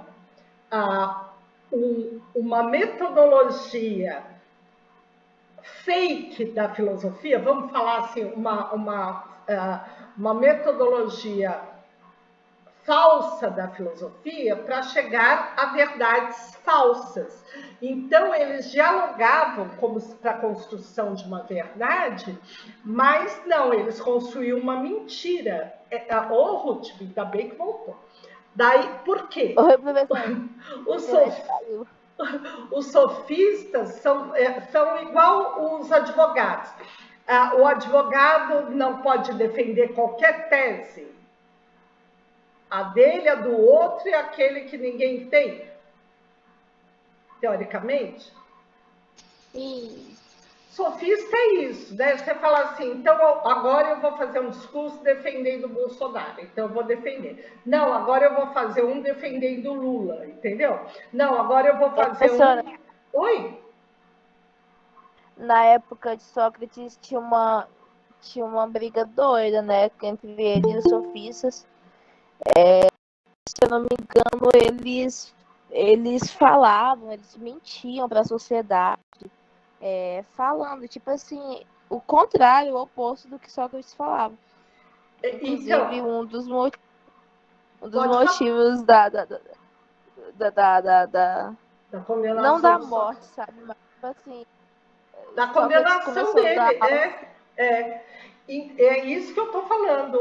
uma metodologia fake da filosofia, vamos falar assim, uma metodologia falsa da filosofia para chegar a verdades falsas. Então, eles dialogavam como para a construção de uma verdade, mas não, eles construíam uma mentira. Ruth, ainda bem que voltou. Daí, por quê? Oi, professor. Os sofistas são igual os advogados. O advogado não pode defender qualquer tese. A dele, a do outro e aquele que ninguém tem. Teoricamente. Sim. Sofista é isso, né? Você fala assim, então agora eu vou fazer um discurso defendendo o Bolsonaro, então eu vou defender. Não, agora eu vou fazer um defendendo o Lula, entendeu? Não, agora eu vou fazer Oi? Na época de Sócrates tinha uma briga doida, né? Entre ele e os sofistas. Se eu não me engano, eles falavam, eles mentiam para a sociedade. Falando, tipo assim, o contrário, o oposto do que Sócrates falava. Inclusive, um dos motivos da condenação, não da morte, sabe? Mas, assim, da condenação dele. É isso que eu estou falando,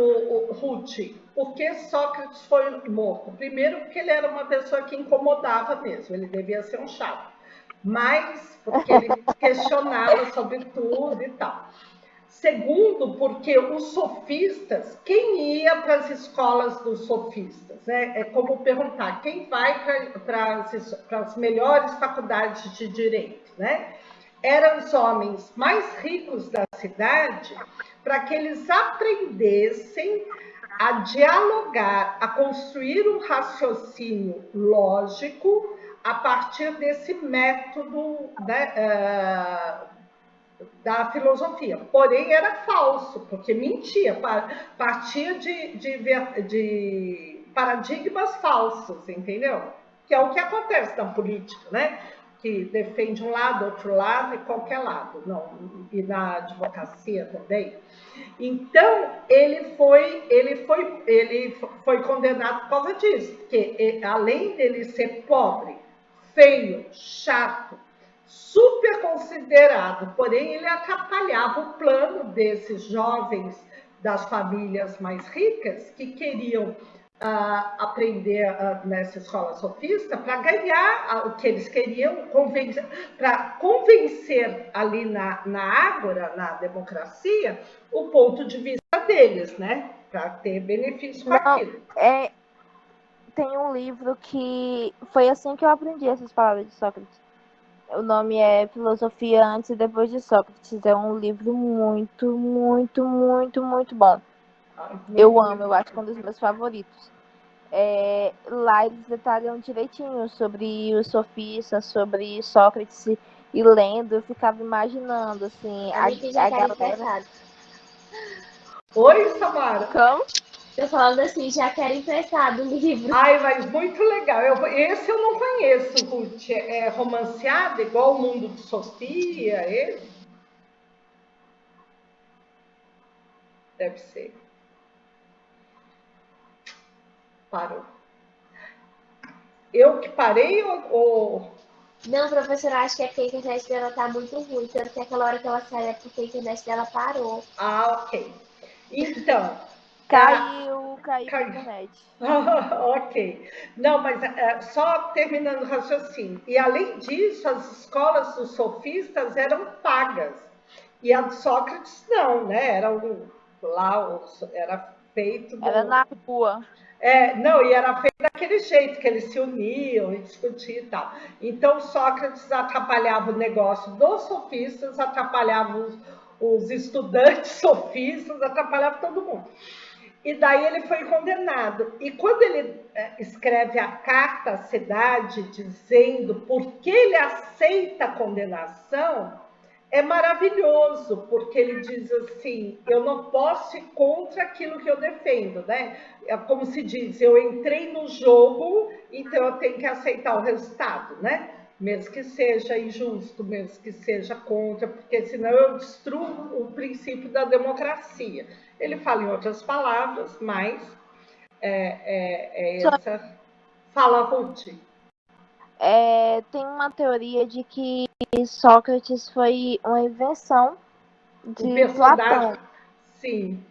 Ruth. Por que Sócrates foi morto? Primeiro, porque ele era uma pessoa que incomodava mesmo, ele devia ser um chato. Mas porque ele questionava sobre tudo e tal. Segundo, porque os sofistas, quem ia para as escolas dos sofistas? Né? É como perguntar, quem vai para as melhores faculdades de direito? Né? Eram os homens mais ricos da cidade, para que eles aprendessem a dialogar, a construir um raciocínio lógico a partir desse método, né, da filosofia. Porém, era falso, porque mentia, partia de paradigmas falsos, entendeu? Que é o que acontece na política, né? Que defende um lado, outro lado e qualquer lado, não, e na advocacia também. Então, ele foi condenado por causa disso, porque além dele ser pobre, feio, chato, super considerado, porém ele atrapalhava o plano desses jovens das famílias mais ricas que queriam aprender nessa escola sofista para ganhar o que eles queriam, para convencer ali na ágora, na democracia, o ponto de vista deles, né? Para ter benefício com aquilo. Tem um livro que foi assim que eu aprendi essas palavras de Sócrates. O nome é Filosofia Antes e Depois de Sócrates. É um livro muito, muito, muito, muito bom. Eu amo, eu acho que é um dos meus favoritos. Lá eles detalham direitinho sobre os sofistas, sobre Sócrates, e lendo, eu ficava imaginando, assim, a galera... Oi, Samara. Como? Eu falando assim, já quero emprestado o livro. Ai, mas muito legal. Esse eu não conheço, Ruth. É romanceado, igual o Mundo de Sofia, esse? Deve ser. Parou. Eu que parei ou... Não, professora, acho que é porque a internet dela tá muito ruim. Tanto que aquela hora que ela saiu é porque a internet dela parou. Ah, ok. Então... Caiu a internet. Ok. Não, mas só terminando o raciocínio. E além disso, as escolas dos sofistas eram pagas. E a de Sócrates não, né? Era feito... Era na rua. Não, e era feito daquele jeito, que eles se uniam e discutiam e tal. Então, Sócrates atrapalhava o negócio dos sofistas, atrapalhava os estudantes sofistas, atrapalhava todo mundo. E daí ele foi condenado. E quando ele escreve a carta à cidade dizendo por que ele aceita a condenação, é maravilhoso, porque ele diz assim, eu não posso ir contra aquilo que eu defendo, né? É como se diz, eu entrei no jogo, então eu tenho que aceitar o resultado, né? Mesmo que seja injusto, mesmo que seja contra, porque senão eu destruo o princípio da democracia. Ele fala em outras palavras, mas essa... Fala, Ruth. Tem uma teoria de que Sócrates foi uma invenção de Platão. Sim.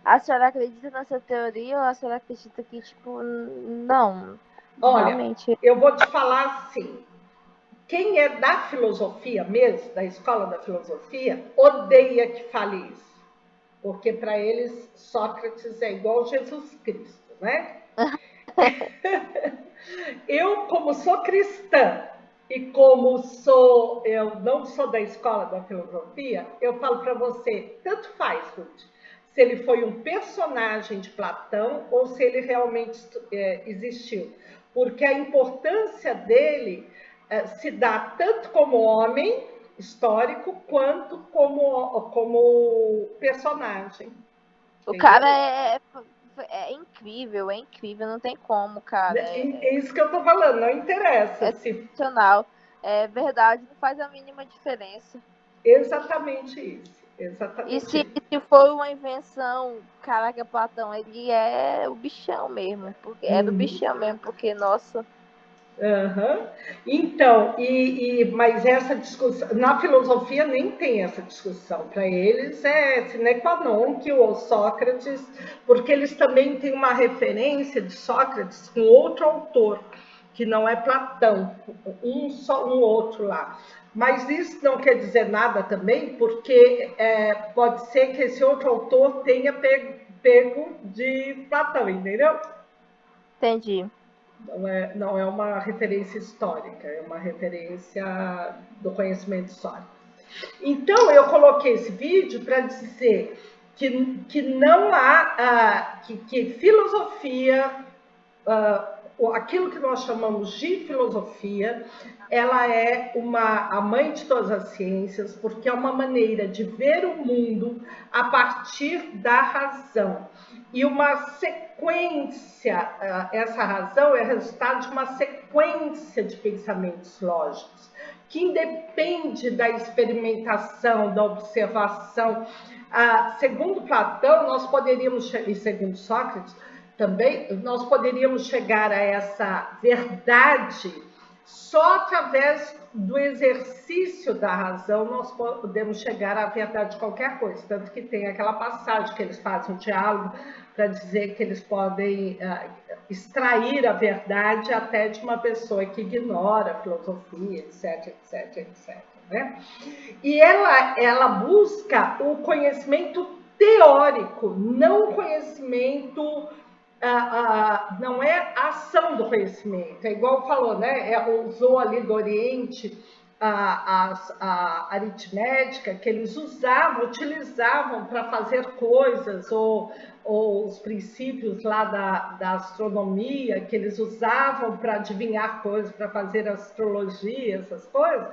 A senhora acredita nessa teoria ou a senhora acredita que, tipo, não? Olha, realmente... eu vou te falar assim, quem é da filosofia mesmo, da escola da filosofia, odeia que fale isso. Porque para eles Sócrates é igual Jesus Cristo, né? Eu, como sou cristã e como eu não sou da escola da filosofia, eu falo para você, tanto faz, Ruth, se ele foi um personagem de Platão ou se ele realmente existiu. Porque a importância dele se dá tanto como homem histórico quanto como personagem. O cara é incrível, não tem como, cara. É isso que eu tô falando, não interessa. É sensacional. É verdade, não faz a mínima diferença. Exatamente isso. Exatamente. E se for uma invenção, caraca, Platão, ele é o bichão mesmo. É do bichão mesmo, porque, nossa. Uhum. Então, mas essa discussão, na filosofia nem tem essa discussão. Para eles é sine qua non que o Sócrates, porque eles também têm uma referência de Sócrates com outro autor, que não é Platão, um outro lá. Mas isso não quer dizer nada também, porque pode ser que esse outro autor tenha pego de Platão, entendeu? Entendi. Não é uma referência histórica, é uma referência do conhecimento histórico. Então, eu coloquei esse vídeo para dizer que não há, que filosofia, aquilo que nós chamamos de filosofia, ela é a mãe de todas as ciências, porque é uma maneira de ver o mundo a partir da razão. E uma sequência, essa razão é resultado de uma sequência de pensamentos lógicos, que independe da experimentação, da observação. Segundo Platão, nós poderíamos, e segundo Sócrates também, nós poderíamos chegar a essa verdade só através do exercício da razão nós podemos chegar à verdade de qualquer coisa. Tanto que tem aquela passagem que eles fazem um diálogo para dizer que eles podem extrair a verdade até de uma pessoa que ignora a filosofia, etc, etc, etc. Né? E ela busca o conhecimento teórico, não o conhecimento... não é a ação do conhecimento, é igual falou, né? Usou ali do Oriente a aritmética que eles utilizavam para fazer coisas, ou os princípios lá da astronomia que eles usavam para adivinhar coisas, para fazer astrologia, essas coisas,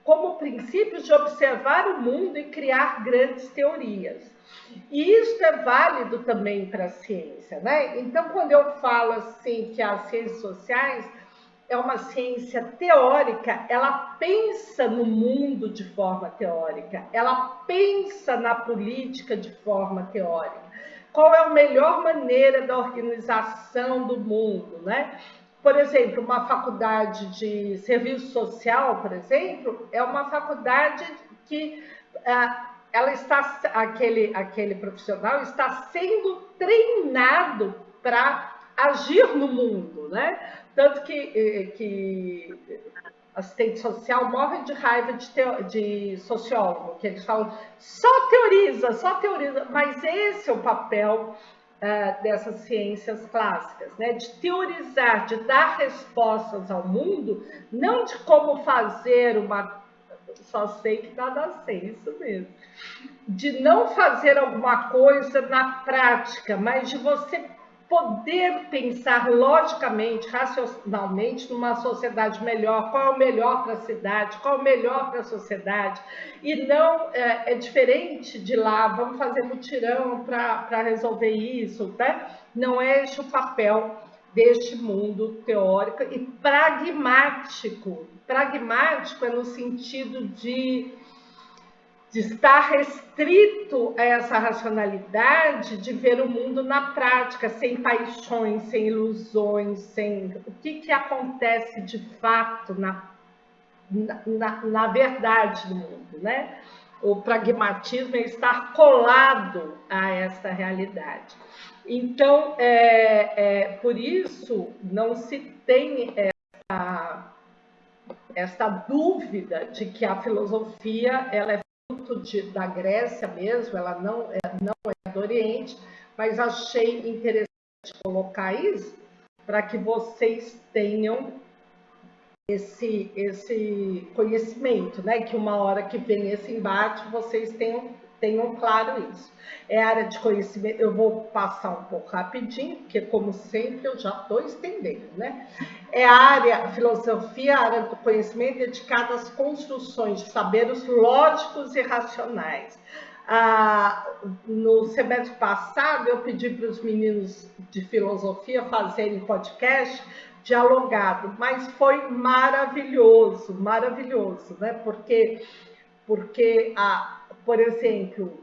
como princípios de observar o mundo e criar grandes teorias. E isso é válido também para a ciência, né? Então, quando eu falo assim que as ciências sociais é uma ciência teórica, ela pensa no mundo de forma teórica, ela pensa na política de forma teórica. Qual é a melhor maneira da organização do mundo, né? Por exemplo, uma faculdade de serviço social, por exemplo, é uma faculdade que ela está, aquele profissional está sendo treinado para agir no mundo, né? Tanto que assistente social morre de raiva de sociólogo, que eles falam só teoriza, mas esse é o papel dessas ciências clássicas, né? De teorizar, de dar respostas ao mundo, não de como fazer uma... Só sei que nada sei, isso mesmo. De não fazer alguma coisa na prática, mas de você poder pensar logicamente, racionalmente, numa sociedade melhor, qual é o melhor para a cidade, qual é o melhor para a sociedade, e não é diferente de lá, vamos fazer mutirão para resolver isso, né? Não é esse o papel deste mundo teórico e pragmático. Pragmático é no sentido de estar restrito a essa racionalidade, de ver o mundo na prática, sem paixões, sem ilusões, sem o que acontece de fato na verdade do mundo, né? O pragmatismo é estar colado a essa realidade. Então, por isso, não se tem essa dúvida de que a filosofia ela é da Grécia mesmo, ela não é do Oriente, mas achei interessante colocar isso para que vocês tenham esse conhecimento, né? Que uma hora que vem esse embate, vocês tenham claro isso. É área de conhecimento, eu vou passar um pouco rapidinho, porque como sempre eu já estou estendendo, né? A filosofia, a área do conhecimento dedicada às construções de saberes lógicos e racionais. No semestre passado, eu pedi para os meninos de filosofia fazerem podcast dialogado, mas foi maravilhoso, né? Porque por exemplo,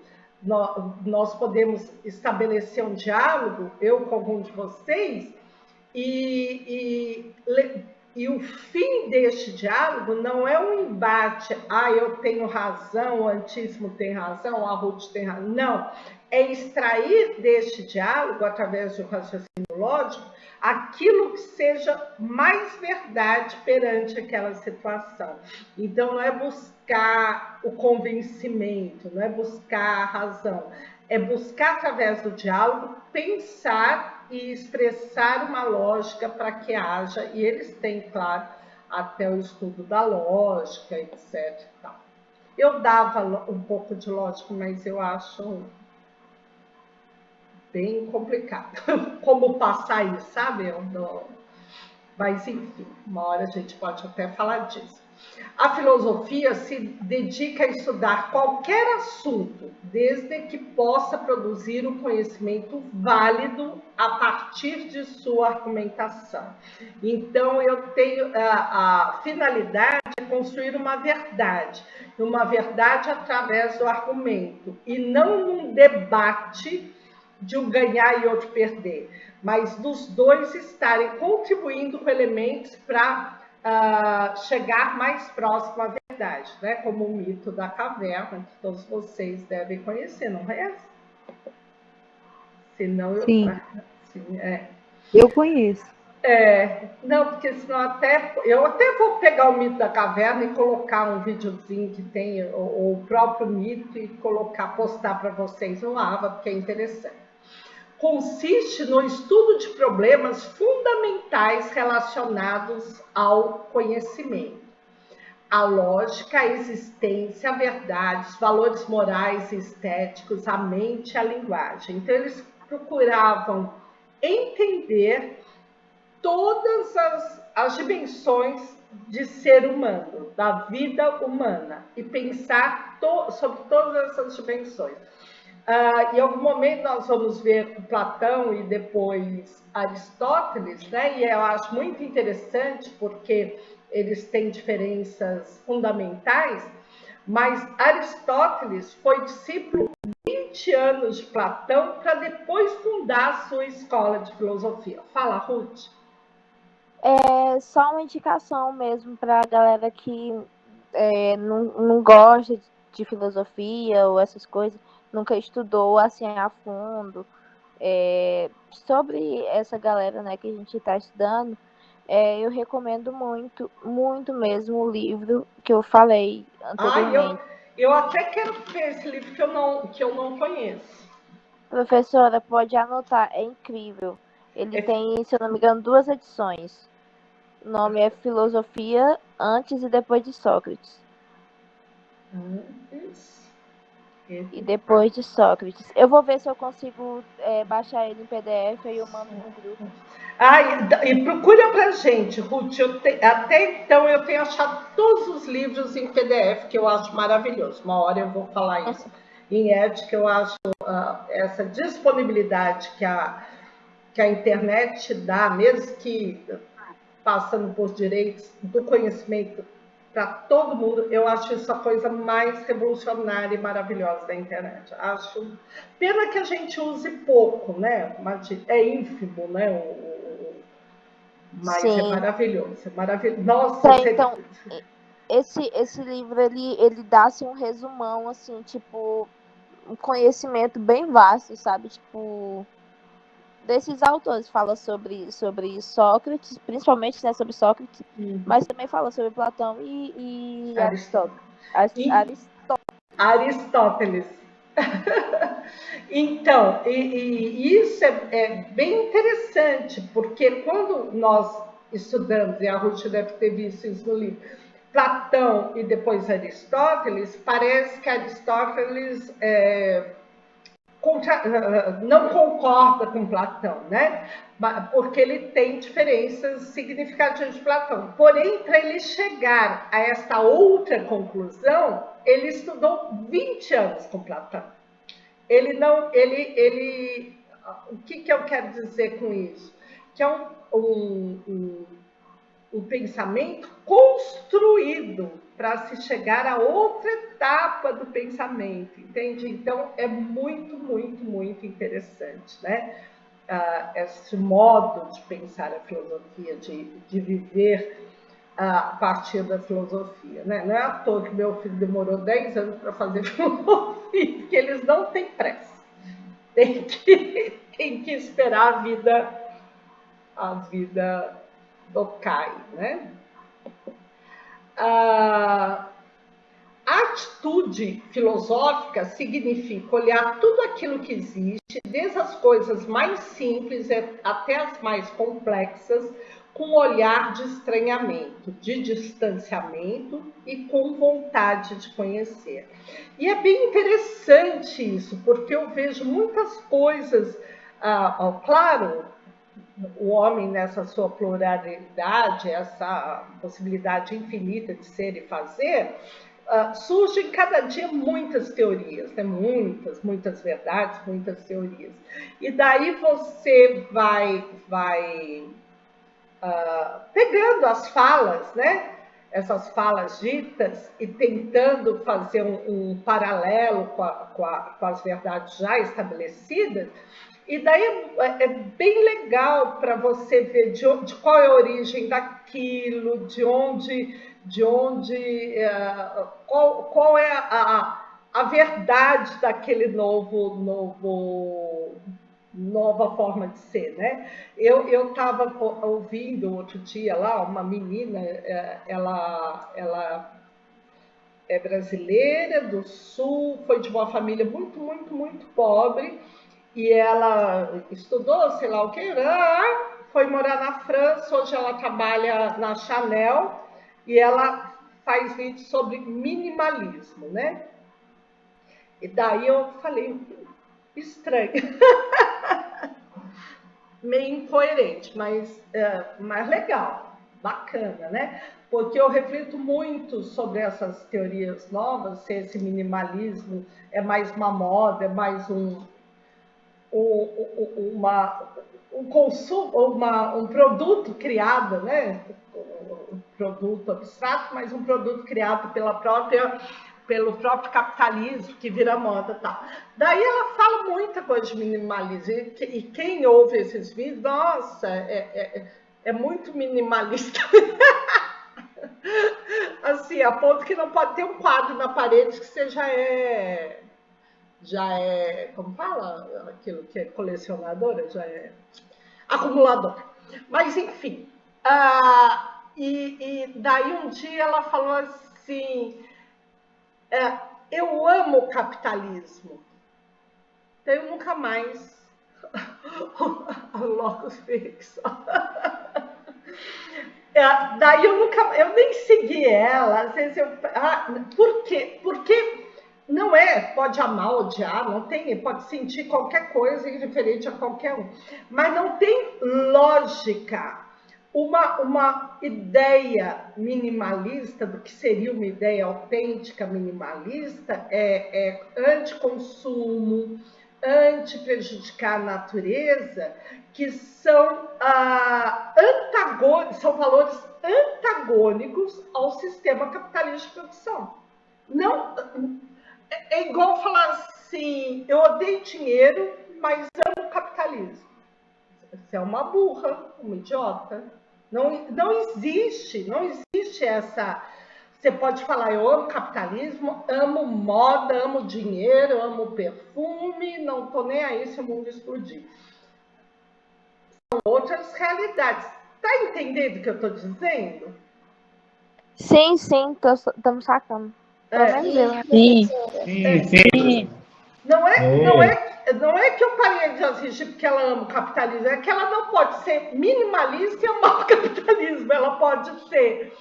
nós podemos estabelecer um diálogo, eu com algum de vocês, e o fim deste diálogo não é um embate, eu tenho razão, o Antíssimo tem razão, a Ruth tem razão, não. É extrair deste diálogo, através de um raciocínio lógico, aquilo que seja mais verdade perante aquela situação. Então, não é buscar o convencimento, não é buscar a razão, é buscar, através do diálogo, pensar e expressar uma lógica para que haja, e eles têm, claro, até o estudo da lógica, etc. Eu dava um pouco de lógica, mas eu acho bem complicado como passar isso, sabe? Mas, enfim, uma hora a gente pode até falar disso. A filosofia se dedica a estudar qualquer assunto, desde que possa produzir um conhecimento válido a partir de sua argumentação. Então, eu tenho a finalidade de construir uma verdade através do argumento, e não num debate de um ganhar e outro perder, mas dos dois estarem contribuindo com elementos para chegar mais próximo à verdade, né? Como o mito da caverna, que todos vocês devem conhecer, não é? Senão Sim. Sim, Eu conheço. Não, porque senão eu até vou pegar o mito da caverna e colocar um videozinho que tem o próprio mito e postar para vocês no Ava, porque é interessante. Consiste no estudo de problemas fundamentais relacionados ao conhecimento. A lógica, a existência, a verdade, os valores morais e estéticos, a mente e a linguagem. Então, eles procuravam entender todas as dimensões de ser humano, da vida humana, e pensar sobre todas essas dimensões. Em algum momento nós vamos ver Platão e depois Aristóteles, né? E eu acho muito interessante porque eles têm diferenças fundamentais, mas Aristóteles foi discípulo 20 anos de Platão para depois fundar a sua escola de filosofia. Fala, Ruth. É só uma indicação mesmo para a galera que não gosta de filosofia ou essas coisas, nunca estudou assim a fundo. Sobre essa galera, né, que a gente está estudando, eu recomendo muito, muito mesmo o livro que eu falei anteriormente. Eu até quero ver esse livro que eu não conheço. Professora, pode anotar, é incrível. Ele tem, se eu não me engano, 2 edições. O nome é Filosofia Antes e Depois de Sócrates. E depois de Sócrates. Eu vou ver se eu consigo baixar ele em PDF e eu mando no grupo. E procura pra gente, Ruth. Até então eu tenho achado todos os livros em PDF, que eu acho maravilhoso. Uma hora eu vou falar isso em ética. Eu acho essa disponibilidade que a internet dá, mesmo que passando por direitos do conhecimento para todo mundo, eu acho isso a coisa mais revolucionária e maravilhosa da internet. Acho pena que a gente use pouco, né? É ínfimo, né? Mas Sim. é maravilhoso, é maravilhoso. Nossa, então, esse livro ele dá assim, um resumão, assim, tipo, um conhecimento bem vasto, sabe? Tipo, desses autores. Fala sobre Sócrates, principalmente, né, sobre Sócrates, mas também fala sobre Platão e Aristóteles. Aristóteles. Então, isso é bem interessante, porque quando nós estudamos, e a Ruth deve ter visto isso no livro, Platão e depois Aristóteles, parece que Aristóteles não concorda com Platão, né? Porque ele tem diferenças significativas de Platão. Porém, para ele chegar a esta outra conclusão, ele estudou 20 anos com Platão. O que eu quero dizer com isso? Que é um pensamento construído para se chegar a outra etapa do pensamento, entende? Então, é muito, muito, muito interessante, né? Esse modo de pensar a filosofia, de viver a partir da filosofia, né? Não é à toa que meu filho demorou 10 anos para fazer filosofia, porque eles não têm pressa. Tem que esperar a vida do Kai, né? A atitude filosófica significa olhar tudo aquilo que existe, desde as coisas mais simples até as mais complexas, com um olhar de estranhamento, de distanciamento e com vontade de conhecer. E é bem interessante isso, porque eu vejo muitas coisas, claro, o homem nessa sua pluralidade, essa possibilidade infinita de ser e fazer, surgem cada dia muitas teorias, né? Muitas verdades, muitas teorias. E daí você vai pegando as falas, né? Essas falas ditas e tentando fazer um paralelo com as verdades já estabelecidas. E daí é bem legal para você ver de qual é a origem daquilo, qual é a verdade daquele nova forma de ser, né? Eu estava ouvindo outro dia lá uma menina, ela é brasileira do Sul, foi de uma família muito, muito, muito pobre. E ela estudou, sei lá o que, foi morar na França, hoje ela trabalha na Chanel e ela faz vídeos sobre minimalismo, né? E daí eu falei, estranho, meio incoerente, mas legal, bacana, né? porque eu reflito muito sobre essas teorias novas, se esse minimalismo é mais uma moda, é mais um consumo, um produto criado, né? Um produto abstrato, mas um produto criado pelo próprio capitalismo, que vira moda e tal. Daí ela fala muita coisa de minimalismo, e quem ouve esses vídeos, nossa, é muito minimalista. Assim, a ponto que não pode ter um quadro na parede que você já é, como fala, aquilo que é colecionadora, já é acumuladora. Mas, enfim, e daí um dia ela falou assim, eu amo o capitalismo, então eu nunca mais logo fixo. Daí eu nem segui ela, às vezes por quê? Porque não pode amar, odiar, não tem, pode sentir qualquer coisa indiferente a qualquer um, mas não tem lógica. Uma ideia minimalista, do que seria uma ideia autêntica minimalista, é anticonsumo, anti-prejudicar a natureza, que são são valores antagônicos ao sistema capitalista de produção. Não, é igual falar assim, eu odeio dinheiro, mas amo o capitalismo. Você é uma burra, uma idiota. Não existe essa... Você pode falar, eu amo capitalismo, amo moda, amo dinheiro, amo perfume, não estou nem aí se o mundo explodir. São outras realidades. Tá entendendo o que eu estou dizendo? Sim, estamos sacando. Sim. Não é que eu parei de assistir porque ela ama o capitalismo, é que ela não pode ser minimalista e amar o capitalismo. Ela pode ser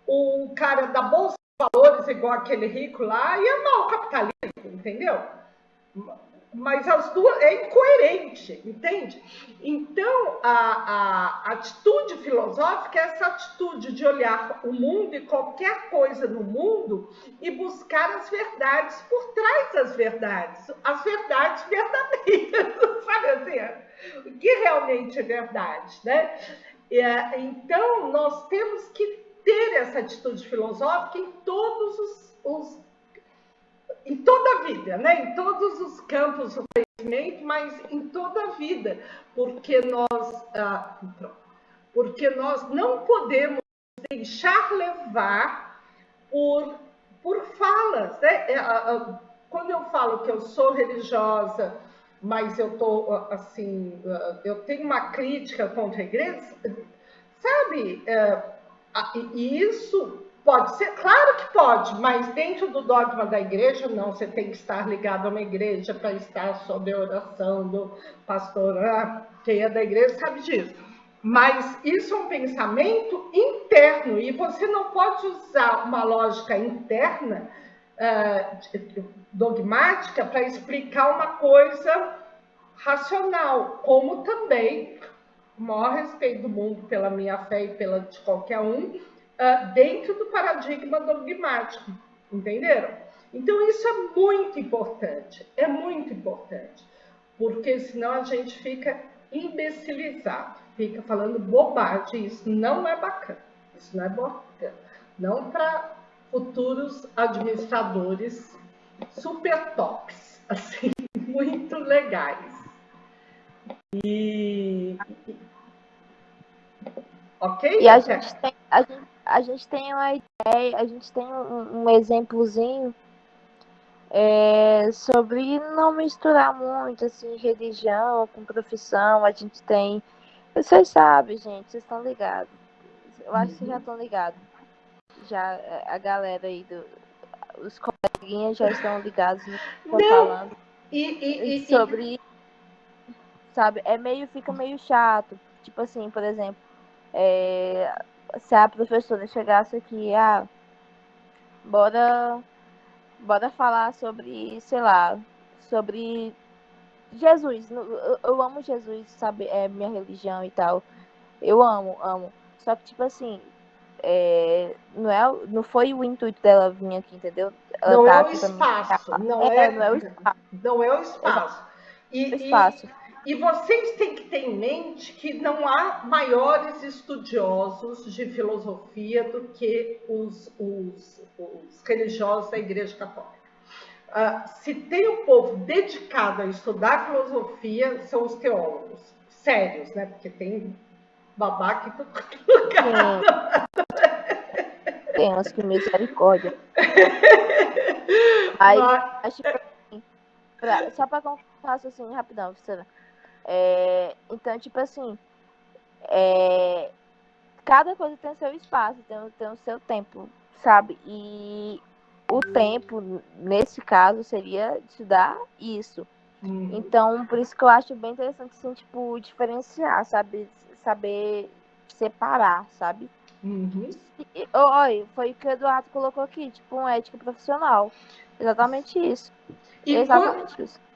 um cara da Bolsa de Valores, igual aquele rico lá, e amar o capitalismo, entendeu? Mas as duas é incoerente, entende? Então, a atitude filosófica é essa atitude de olhar o mundo e qualquer coisa no mundo e buscar as verdades por trás das verdades, as verdades verdadeiras, sabe assim? O que realmente é verdade, né? Então, nós temos que ter essa atitude filosófica em em toda a vida, né? Em todos os campos do conhecimento, mas em toda a vida, porque nós não podemos deixar levar por falas, né? Quando eu falo que eu sou religiosa, mas eu tô assim, eu tenho uma crítica contra a igreja, sabe? E isso pode ser, claro que pode, mas dentro do dogma da igreja, não, você tem que estar ligado a uma igreja para estar sob a oração do pastor, quem é da igreja sabe disso. Mas isso é um pensamento interno, e você não pode usar uma lógica interna, dogmática, para explicar uma coisa racional, como também o maior respeito do mundo pela minha fé e pela de qualquer um, dentro do paradigma dogmático, entenderam? Então isso é muito importante, porque senão a gente fica imbecilizado, fica falando bobagem, isso não é bacana, não para futuros administradores super tops, assim, muito legais. Ok? E a gente tem uma ideia, a gente tem um exemplozinho sobre não misturar muito assim religião com profissão. A gente tem, vocês sabem, gente, vocês estão ligados. Eu acho que vocês já estão ligados. Já a galera aí os coleguinhas já estão ligados no que eu tô falando. Sobre, sabe, fica meio chato. Tipo assim, por exemplo, se a professora chegasse aqui, bora falar sobre, sei lá, sobre Jesus. Eu amo Jesus, sabe? É minha religião e tal. Eu amo. Só que, tipo assim, não foi o intuito dela vir aqui, entendeu? Ela Não tá é o aqui pra me espaço, ensinar. não Não é o espaço. não é o espaço. O espaço. E vocês têm que ter em mente que não há maiores estudiosos de filosofia do que os religiosos da Igreja Católica. Se tem um povo dedicado a estudar filosofia, são os teólogos. Sérios, né? Porque tem babaca em todo lugar. Tem uns que misericórdia. Aí, acho que só pra contar assim, rapidão, professora. Então, tipo assim, cada coisa tem seu espaço, tem o seu tempo, sabe? E o tempo, nesse caso, seria estudar isso. Então, por isso que eu acho bem interessante, assim, tipo, diferenciar, sabe? Saber separar, sabe? Olha, foi o que o Eduardo colocou aqui, tipo, uma ética profissional. Exatamente isso.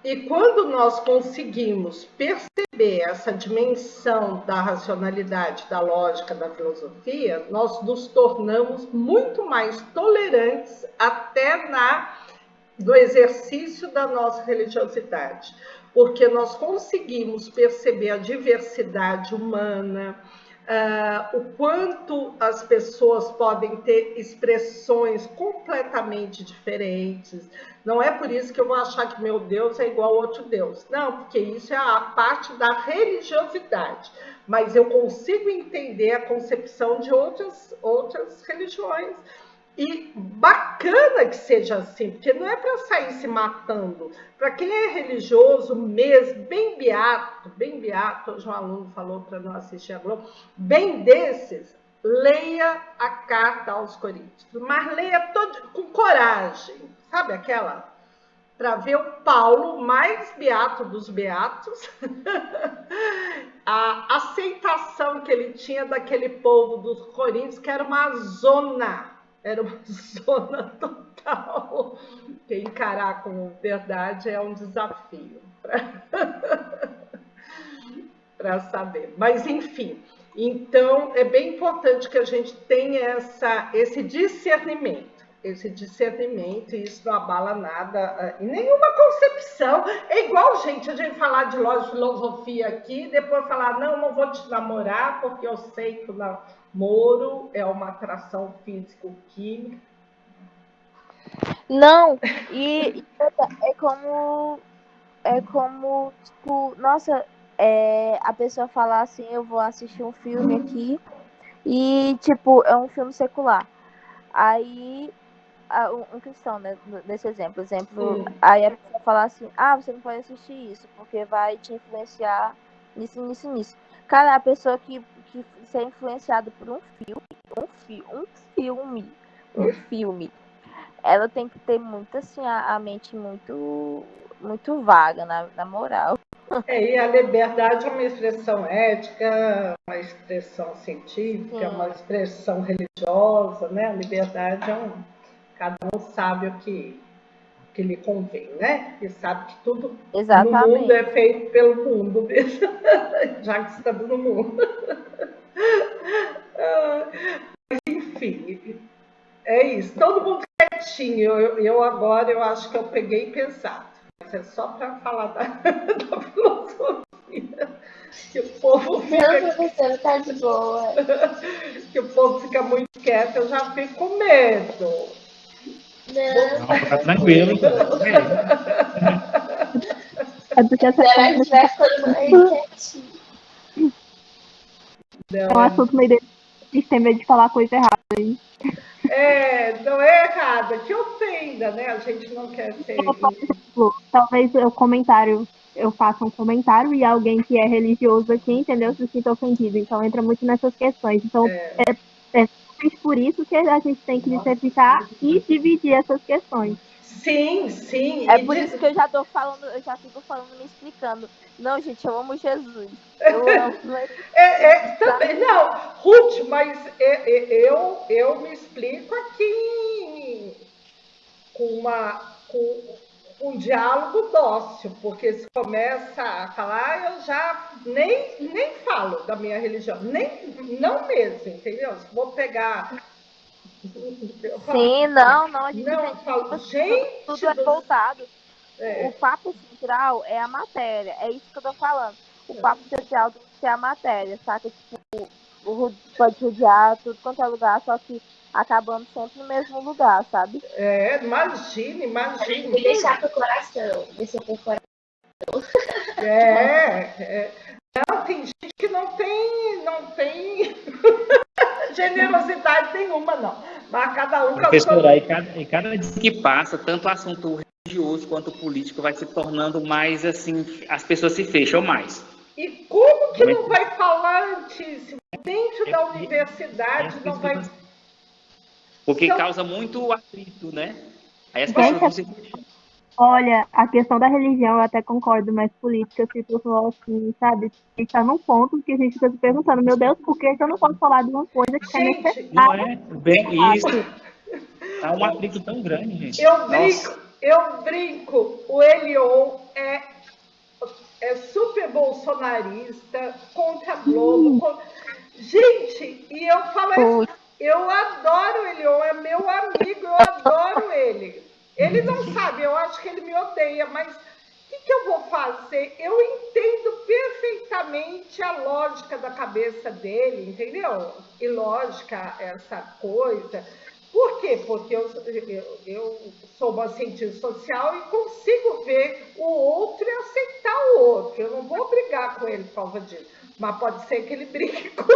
E quando nós conseguimos perceber essa dimensão da racionalidade, da lógica, da filosofia, nós nos tornamos muito mais tolerantes até do exercício da nossa religiosidade, porque nós conseguimos perceber a diversidade humana, o quanto as pessoas podem ter expressões completamente diferentes. Não é por isso que eu vou achar que meu Deus é igual ao outro Deus. Não, porque isso é a parte da religiosidade. Mas eu consigo entender a concepção de outras religiões. E bacana que seja assim, porque não é para sair se matando. Para quem é religioso mesmo, bem beato, hoje um aluno falou para não assistir a Globo, bem desses, leia a carta aos Coríntios, mas leia com coragem, sabe aquela? Para ver o Paulo, mais beato dos beatos, a aceitação que ele tinha daquele povo dos Coríntios, que era uma zona total. Que encarar como verdade é um desafio para saber. Mas, enfim, então é bem importante que a gente tenha esse discernimento. E isso não abala nada, em nenhuma concepção. É igual, gente, a gente falar de filosofia aqui, e depois falar, não vou te namorar, porque eu sei que o namoro é uma atração físico-química. Não, e é como, tipo, nossa, a pessoa falar assim, eu vou assistir um filme aqui, e, tipo, é um filme secular. Aí, um cristão, né, nesse exemplo, aí a pessoa falar assim, você não pode assistir isso, porque vai te influenciar nisso. Cara, a pessoa que ser influenciada por um filme, ela tem que ter muito, assim, a mente muito, muito vaga, na moral. E a liberdade é uma expressão ética, uma expressão científica, uma expressão religiosa, né? A liberdade cada um sabe o que lhe convém, né? E sabe que tudo no mundo é feito pelo mundo mesmo, já que estamos no mundo. Mas, enfim, é isso. Todo mundo quietinho. Eu agora, eu acho que eu peguei pesado. Mas é só para falar da filosofia. Que o povo fica... Não, professora, tá de boa. Que o povo fica muito quieto, eu já fico com medo. Não, tá tranquilo. É porque essa é um assunto meio de tem medo de falar coisa errada aí. Não é errada, que ofenda, né? A gente não quer ser... Talvez eu faça um comentário e alguém que é religioso aqui, entendeu? Se sinta ofendido. Então entra muito nessas questões. Então é por isso que a gente tem que dissertar e dividir essas questões. Sim. É por isso que eu já fico falando, me explicando. Não, gente, eu amo Jesus. Eu amo. Também, não, Ruth, mas eu me explico aqui com um diálogo dócil, porque se começa a falar, eu já nem falo da minha religião, não mesmo, entendeu? Se vou pegar... Sim, não, a gente Não, entende falo, que gente tudo é do... voltado. O papo central é a matéria, é isso que eu tô falando. O papo central tem que ser a matéria, saca? Tipo, pode rodear tudo quanto é lugar, só que acabando sempre no mesmo lugar, sabe? Imagine. E deixar pro coração, deixar pro coração. Não, tem gente que não tem generosidade nenhuma, não. Mas cada um... Professora, e cada dia que passa, tanto o assunto religioso quanto o político vai se tornando mais assim, as pessoas se fecham mais. E como que não vai falar antes? Dentro da universidade não vai... Porque causa muito atrito, né? Aí as pessoas vão se fechando. Olha, a questão da religião eu até concordo, mas política se tornou assim, sabe? A gente tá num ponto que a gente fica se perguntando, meu Deus, por que eu não posso falar de uma coisa que é necessária? Não é? Bem, isso. Tá um atrito tão grande, gente. Eu brinco, o Elion é super bolsonarista, contra a Globo. Gente, e eu falo assim, eu adoro o Elion, é meu amigo, eu adoro ele. Ele não sabe, eu acho que ele me odeia, mas o que eu vou fazer? Eu entendo perfeitamente a lógica da cabeça dele, entendeu? E lógica, essa coisa. Por quê? Porque eu sou uma cientista social e consigo ver o outro e aceitar o outro. Eu não vou brigar com ele por causa disso, mas pode ser que ele brigue comigo.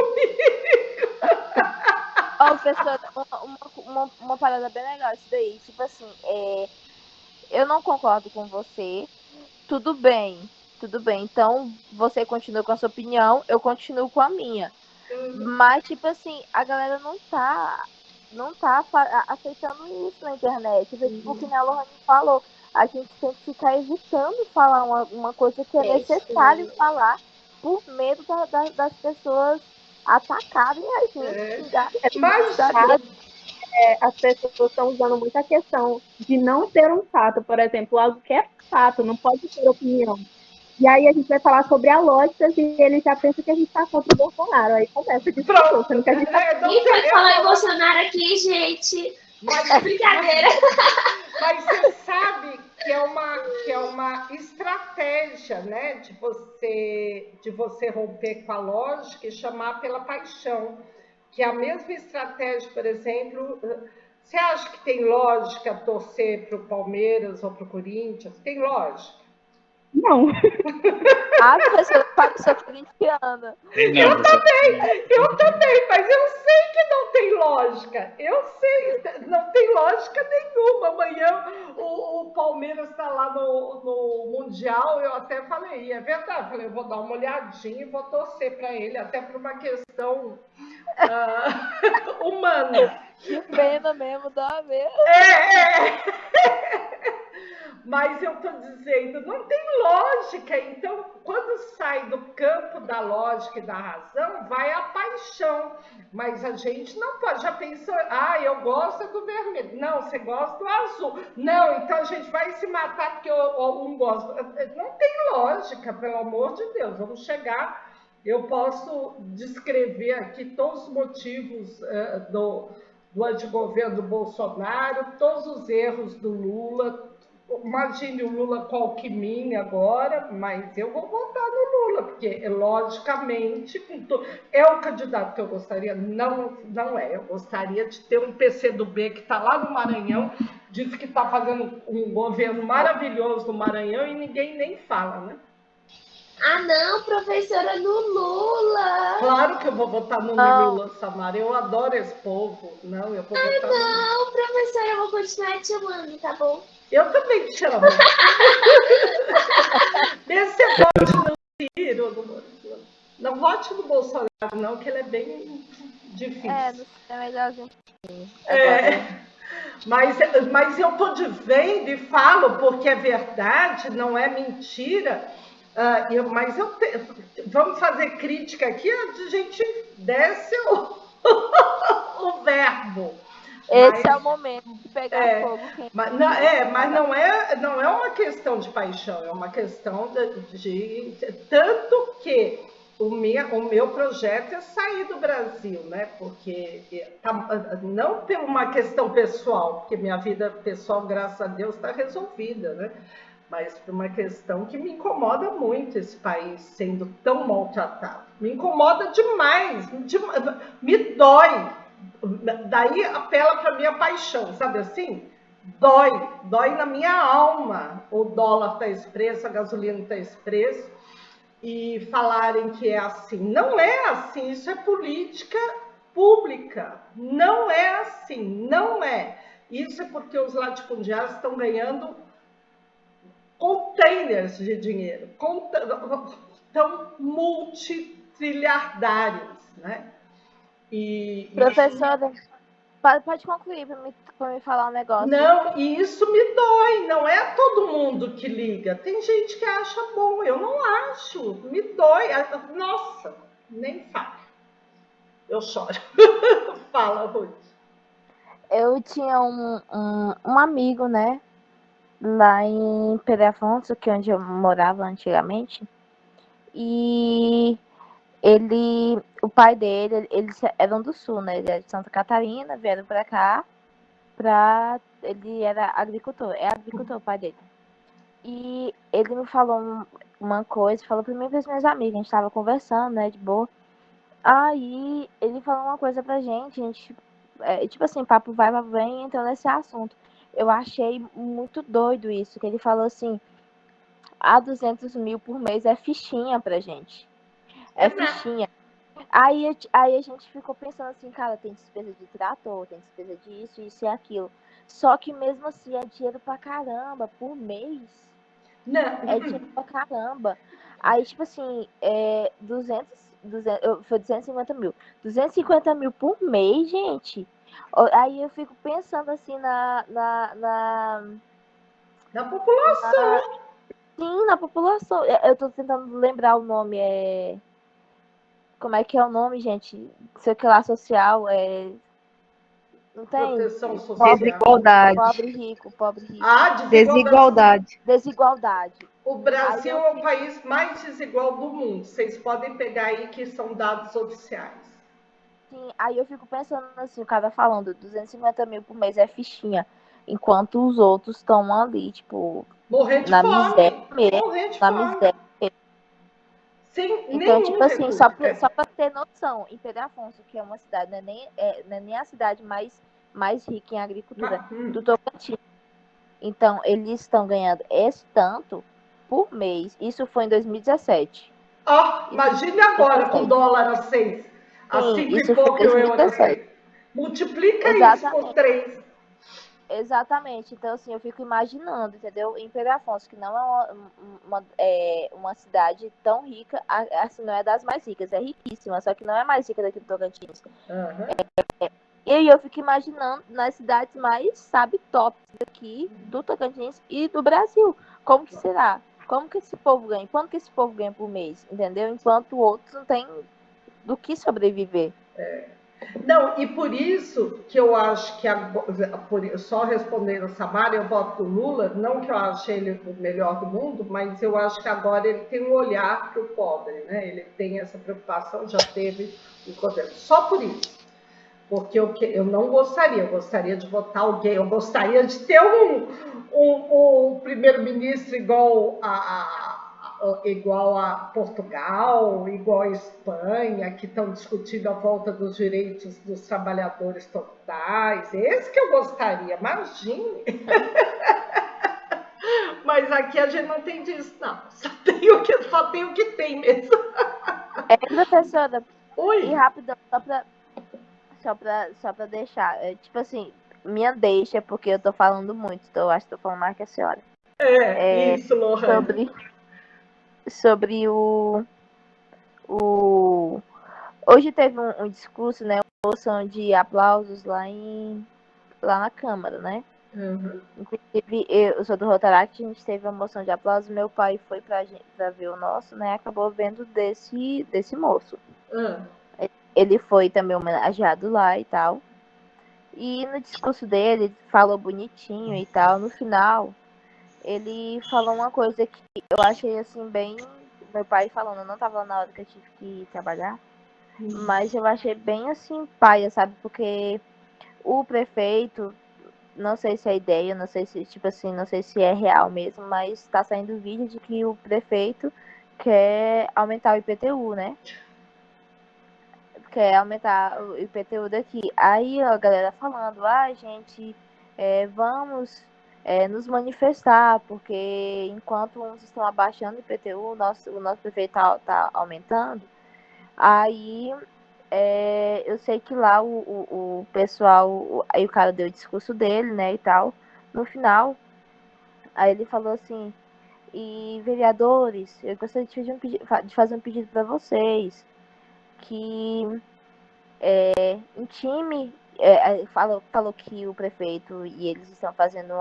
Professora, uma parada bem legal isso daí. Tipo assim, eu não concordo com você. Tudo bem. Então, você continua com a sua opinião, eu continuo com a minha. Mas, tipo assim, a galera não tá aceitando isso na internet. Tipo, o que a Lohane falou. A gente tem que ficar evitando falar uma coisa que é necessário falar por medo das pessoas atacarem a gente. As pessoas estão usando muito a questão de não ter um fato, por exemplo, algo que é fato, não pode ter opinião. E aí a gente vai falar sobre a lógica e ele já pensa que a gente está contra o Bolsonaro. Aí começa a discussão, sendo que a gente Quem foi falar em Bolsonaro aqui, gente? Brincadeira. Mas você sabe que é uma estratégia, né, de você romper com a lógica e chamar pela paixão. Que é a mesma estratégia, por exemplo, você acha que tem lógica torcer para o Palmeiras ou para o Corinthians? Tem lógica? Não. Professora, eu sou corintiana. Eu também, mas eu sei que não tem lógica. Eu sei, não tem lógica nenhuma. Amanhã o Palmeiras está lá no Mundial, eu até falei, é verdade, falei, eu vou dar uma olhadinha e vou torcer para ele, até por uma questão humana. Que pena mesmo, dá mesmo. Mas eu estou dizendo, não tem lógica. Então, quando sai do campo da lógica e da razão, vai a paixão. Mas a gente não pode. Já pensou, eu gosto do vermelho. Não, você gosta do azul. Não, então a gente vai se matar porque um gosta. Não tem lógica, pelo amor de Deus. Vamos chegar. Eu posso descrever aqui todos os motivos do antigoverno do Bolsonaro, todos os erros do Lula. Imagine o Lula com alquimia agora, mas eu vou votar no Lula, porque logicamente é o candidato que eu gostaria, não é. Eu gostaria de ter um PCdoB que está lá no Maranhão, diz que está fazendo um governo maravilhoso no Maranhão e ninguém nem fala, né? Não, professora, no Lula. Claro que eu vou votar no Lula, Samara. Eu adoro esse povo. Não, eu vou votar no Lula. Não, professora, eu vou continuar te amando, tá bom? Eu também te amo. Mesmo você vote no Ciro, não vote no Bolsonaro, não, que ele é bem difícil. É melhorzinho. Mas eu tô dizendo e falo porque é verdade, não é mentira. Mas vamos fazer crítica aqui, a gente desce o verbo. Esse é o momento de pegar É, fogo. mas não é uma questão de paixão, é uma questão tanto que o meu projeto é sair do Brasil, né? Porque não por uma questão pessoal, porque minha vida pessoal, graças a Deus, está resolvida, né? Mas por uma questão que me incomoda muito esse país sendo tão maltratado. Me incomoda demais, me dói. Daí apela para minha paixão, sabe assim? Dói na minha alma. O dólar está esse preço, a gasolina está esse preço, e falarem que é assim. Não é assim, isso é política pública. Não é assim, não é. Isso é porque os latifundiários estão ganhando containers de dinheiro, estão multitrilhardários, né? Professora, pode concluir para me falar um negócio. Não, e isso me dói, não é todo mundo que liga. Tem gente que acha bom, eu não acho, me dói. Nossa, nem fale. Eu choro. Fala, Ruth. Eu tinha um amigo, né, lá em Pedro Afonso, que é onde eu morava antigamente, e o pai dele, eles eram do sul, né, ele era de Santa Catarina, vieram pra cá, ele era agricultor, é agricultor o pai dele. E ele me falou uma coisa, falou pra mim e pras minhas amigas, a gente tava conversando, né, de boa. Aí ele falou uma coisa pra gente, tipo assim, papo vai, papo vem, entrou nesse assunto. Eu achei muito doido isso, que ele falou assim, 200 mil por mês é fichinha pra gente. É fichinha. Aí a gente ficou pensando assim, cara, tem despesa de trator, tem despesa disso, isso e aquilo. Só que mesmo assim é dinheiro pra caramba, por mês. Não. É dinheiro pra caramba. Aí, tipo assim, 200, foi 250 mil. 250 mil por mês, gente. Aí eu fico pensando assim na população. Sim, na população. Eu tô tentando lembrar o nome. Como é que é o nome, gente? Sei que lá social não tem? Proteção social. Desigualdade. Pobre rico. Desigualdade. Desigualdade. O Brasil é o país mais desigual do mundo. Vocês podem pegar aí que são dados oficiais. Sim, aí eu fico pensando assim, o cara falando 250 mil por mês é fichinha, enquanto os outros estão ali, tipo, morrendo de fome. Miséria mesmo, Morrendo de na fome. miséria. Sem então, tipo assim, recurso. só pra ter noção, em Pedro Afonso, que é uma cidade, não é nem a cidade mais rica em agricultura do Tocantins. Então, eles estão ganhando esse tanto por mês. Isso foi em 2017. Imagine agora com o dólar a 6, a 5 e pouco euros. Multiplica isso por 3. Exatamente. Então, assim, eu fico imaginando, entendeu? Em Pedro Afonso, que não é uma cidade tão rica, assim, não é das mais ricas, é riquíssima, só que não é mais rica daqui do Tocantins. E aí eu fico imaginando nas cidades mais, sabe, tops daqui do Tocantins e do Brasil. Como que será? Como que esse povo ganha? Quanto que esse povo ganha por mês? Entendeu? Enquanto outros não tem do que sobreviver. Não, e por isso que eu acho que, só respondendo a Samara, eu voto no Lula, não que eu ache ele o melhor do mundo, mas eu acho que agora ele tem um olhar para o pobre, né? Ele tem essa preocupação, já teve o governo. Só por isso. Porque eu não gostaria, eu gostaria de votar alguém, eu gostaria de ter um primeiro-ministro igual a Portugal, igual a Espanha, que estão discutindo a volta dos direitos dos trabalhadores totais. Esse que eu gostaria, imagine. Mas aqui a gente não tem disso, não. Só tem o que tem mesmo. Professora, Oi. E rapidão, só pra deixar, tipo assim, minha deixa, porque eu tô falando muito, então eu acho que tô falando mais que a senhora. Isso, Lohane. Sobre hoje teve um discurso, né, uma moção de aplausos lá na Câmara, né? Uhum. Inclusive, eu sou do Rotaract, a gente teve uma moção de aplausos, meu pai foi pra ver o nosso, né, acabou vendo desse moço. Ele foi também homenageado lá e tal. E no discurso dele, ele falou bonitinho e tal. No final, ele falou uma coisa que eu achei assim bem. Meu pai falando, eu não tava na hora que eu tive que ir trabalhar, mas eu achei bem assim, paia, sabe? Porque o prefeito, não sei se é ideia, não sei se, tipo assim, não sei se é real mesmo, mas tá saindo vídeo de que o prefeito quer aumentar o IPTU, né? Quer aumentar o IPTU daqui. Aí a galera falando, gente, vamos nos manifestar, porque enquanto uns estão abaixando o IPTU, o nosso prefeito tá aumentando. Aí eu sei que lá o pessoal, aí o cara deu o discurso dele, né, e tal. No final, aí ele falou assim, e vereadores, eu gostaria de fazer um pedido para vocês, que um time falou que o prefeito e eles estão fazendo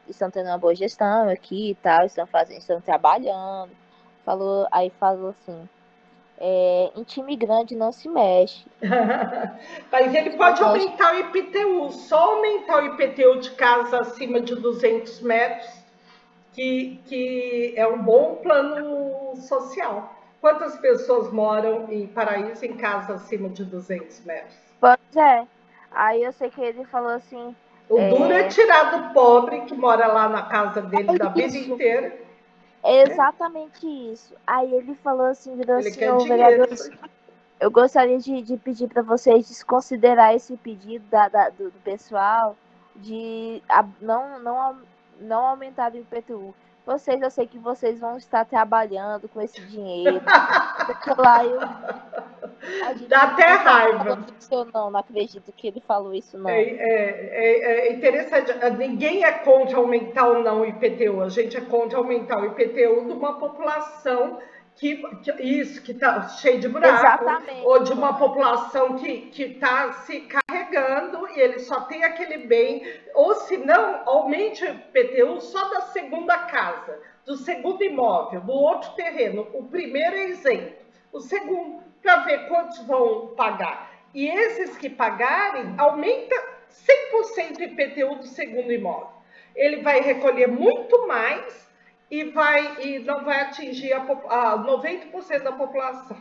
estão tendo uma boa gestão aqui e tal, estão trabalhando. Aí falou assim, em time grande não se mexe. Mas ele pode aumentar o IPTU, só aumentar o IPTU de casa acima de 200 metros, que é um bom plano social. Quantas pessoas moram em Paraíso em casa acima de 200 metros? Pois é. Aí eu sei que ele falou assim... O duro é tirar do pobre que mora lá na casa dele da vida inteira. É exatamente isso. Aí ele falou assim, virou Ele assim, quer dinheiro. vereadores, eu gostaria de pedir para vocês desconsiderar esse pedido do pessoal de não aumentar o IPTU. Eu sei que vocês vão estar trabalhando com esse dinheiro. Lá dá até raiva. Eu não acredito que ele falou isso, não. É interessante. Ninguém é contra aumentar ou não o IPTU. A gente é contra aumentar o IPTU de uma população que está cheio de buraco. Exatamente. Ou de uma população que está se carregando e ele só tem aquele bem. Ou se não, aumente o IPTU só da segunda casa, do segundo imóvel, do outro terreno. O primeiro é isento. O segundo, para ver quantos vão pagar. E esses que pagarem, aumenta 100% o IPTU do segundo imóvel. Ele vai recolher muito mais e não vai atingir a 90% da população.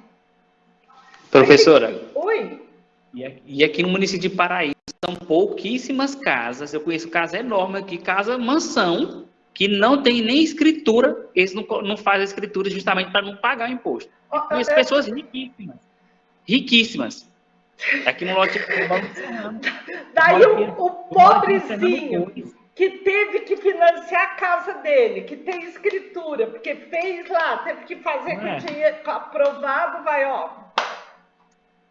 Professora. Oi? E aqui no município de Paraíso são pouquíssimas casas. Eu conheço casa enorme aqui, casa mansão, que não tem nem escritura. Eles não fazem escritura justamente para não pagar o imposto. Eu conheço pessoas riquíssimas. Riquíssimas. Aqui no lote. Daí o pobrezinho que teve que financiar a casa dele, que tem escritura, porque fez lá, teve que fazer com dinheiro aprovado, vai, ó.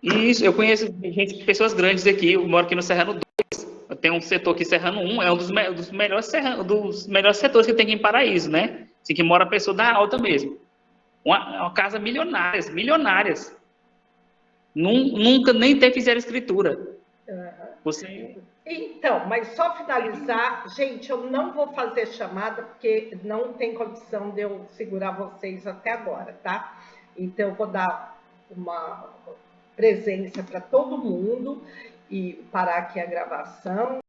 Isso, eu conheço pessoas grandes aqui. Eu moro aqui no Serrano 2. Eu tenho um setor aqui, Serrano 1, é um dos melhores setores que tem aqui em Paraíso, né? Assim, que mora a pessoa da alta mesmo. Uma casa milionárias. Nunca nem fizeram escritura. Então, mas só finalizar, gente, eu não vou fazer chamada porque não tem condição de eu segurar vocês até agora, tá? Então, eu vou dar uma presença para todo mundo e parar aqui a gravação.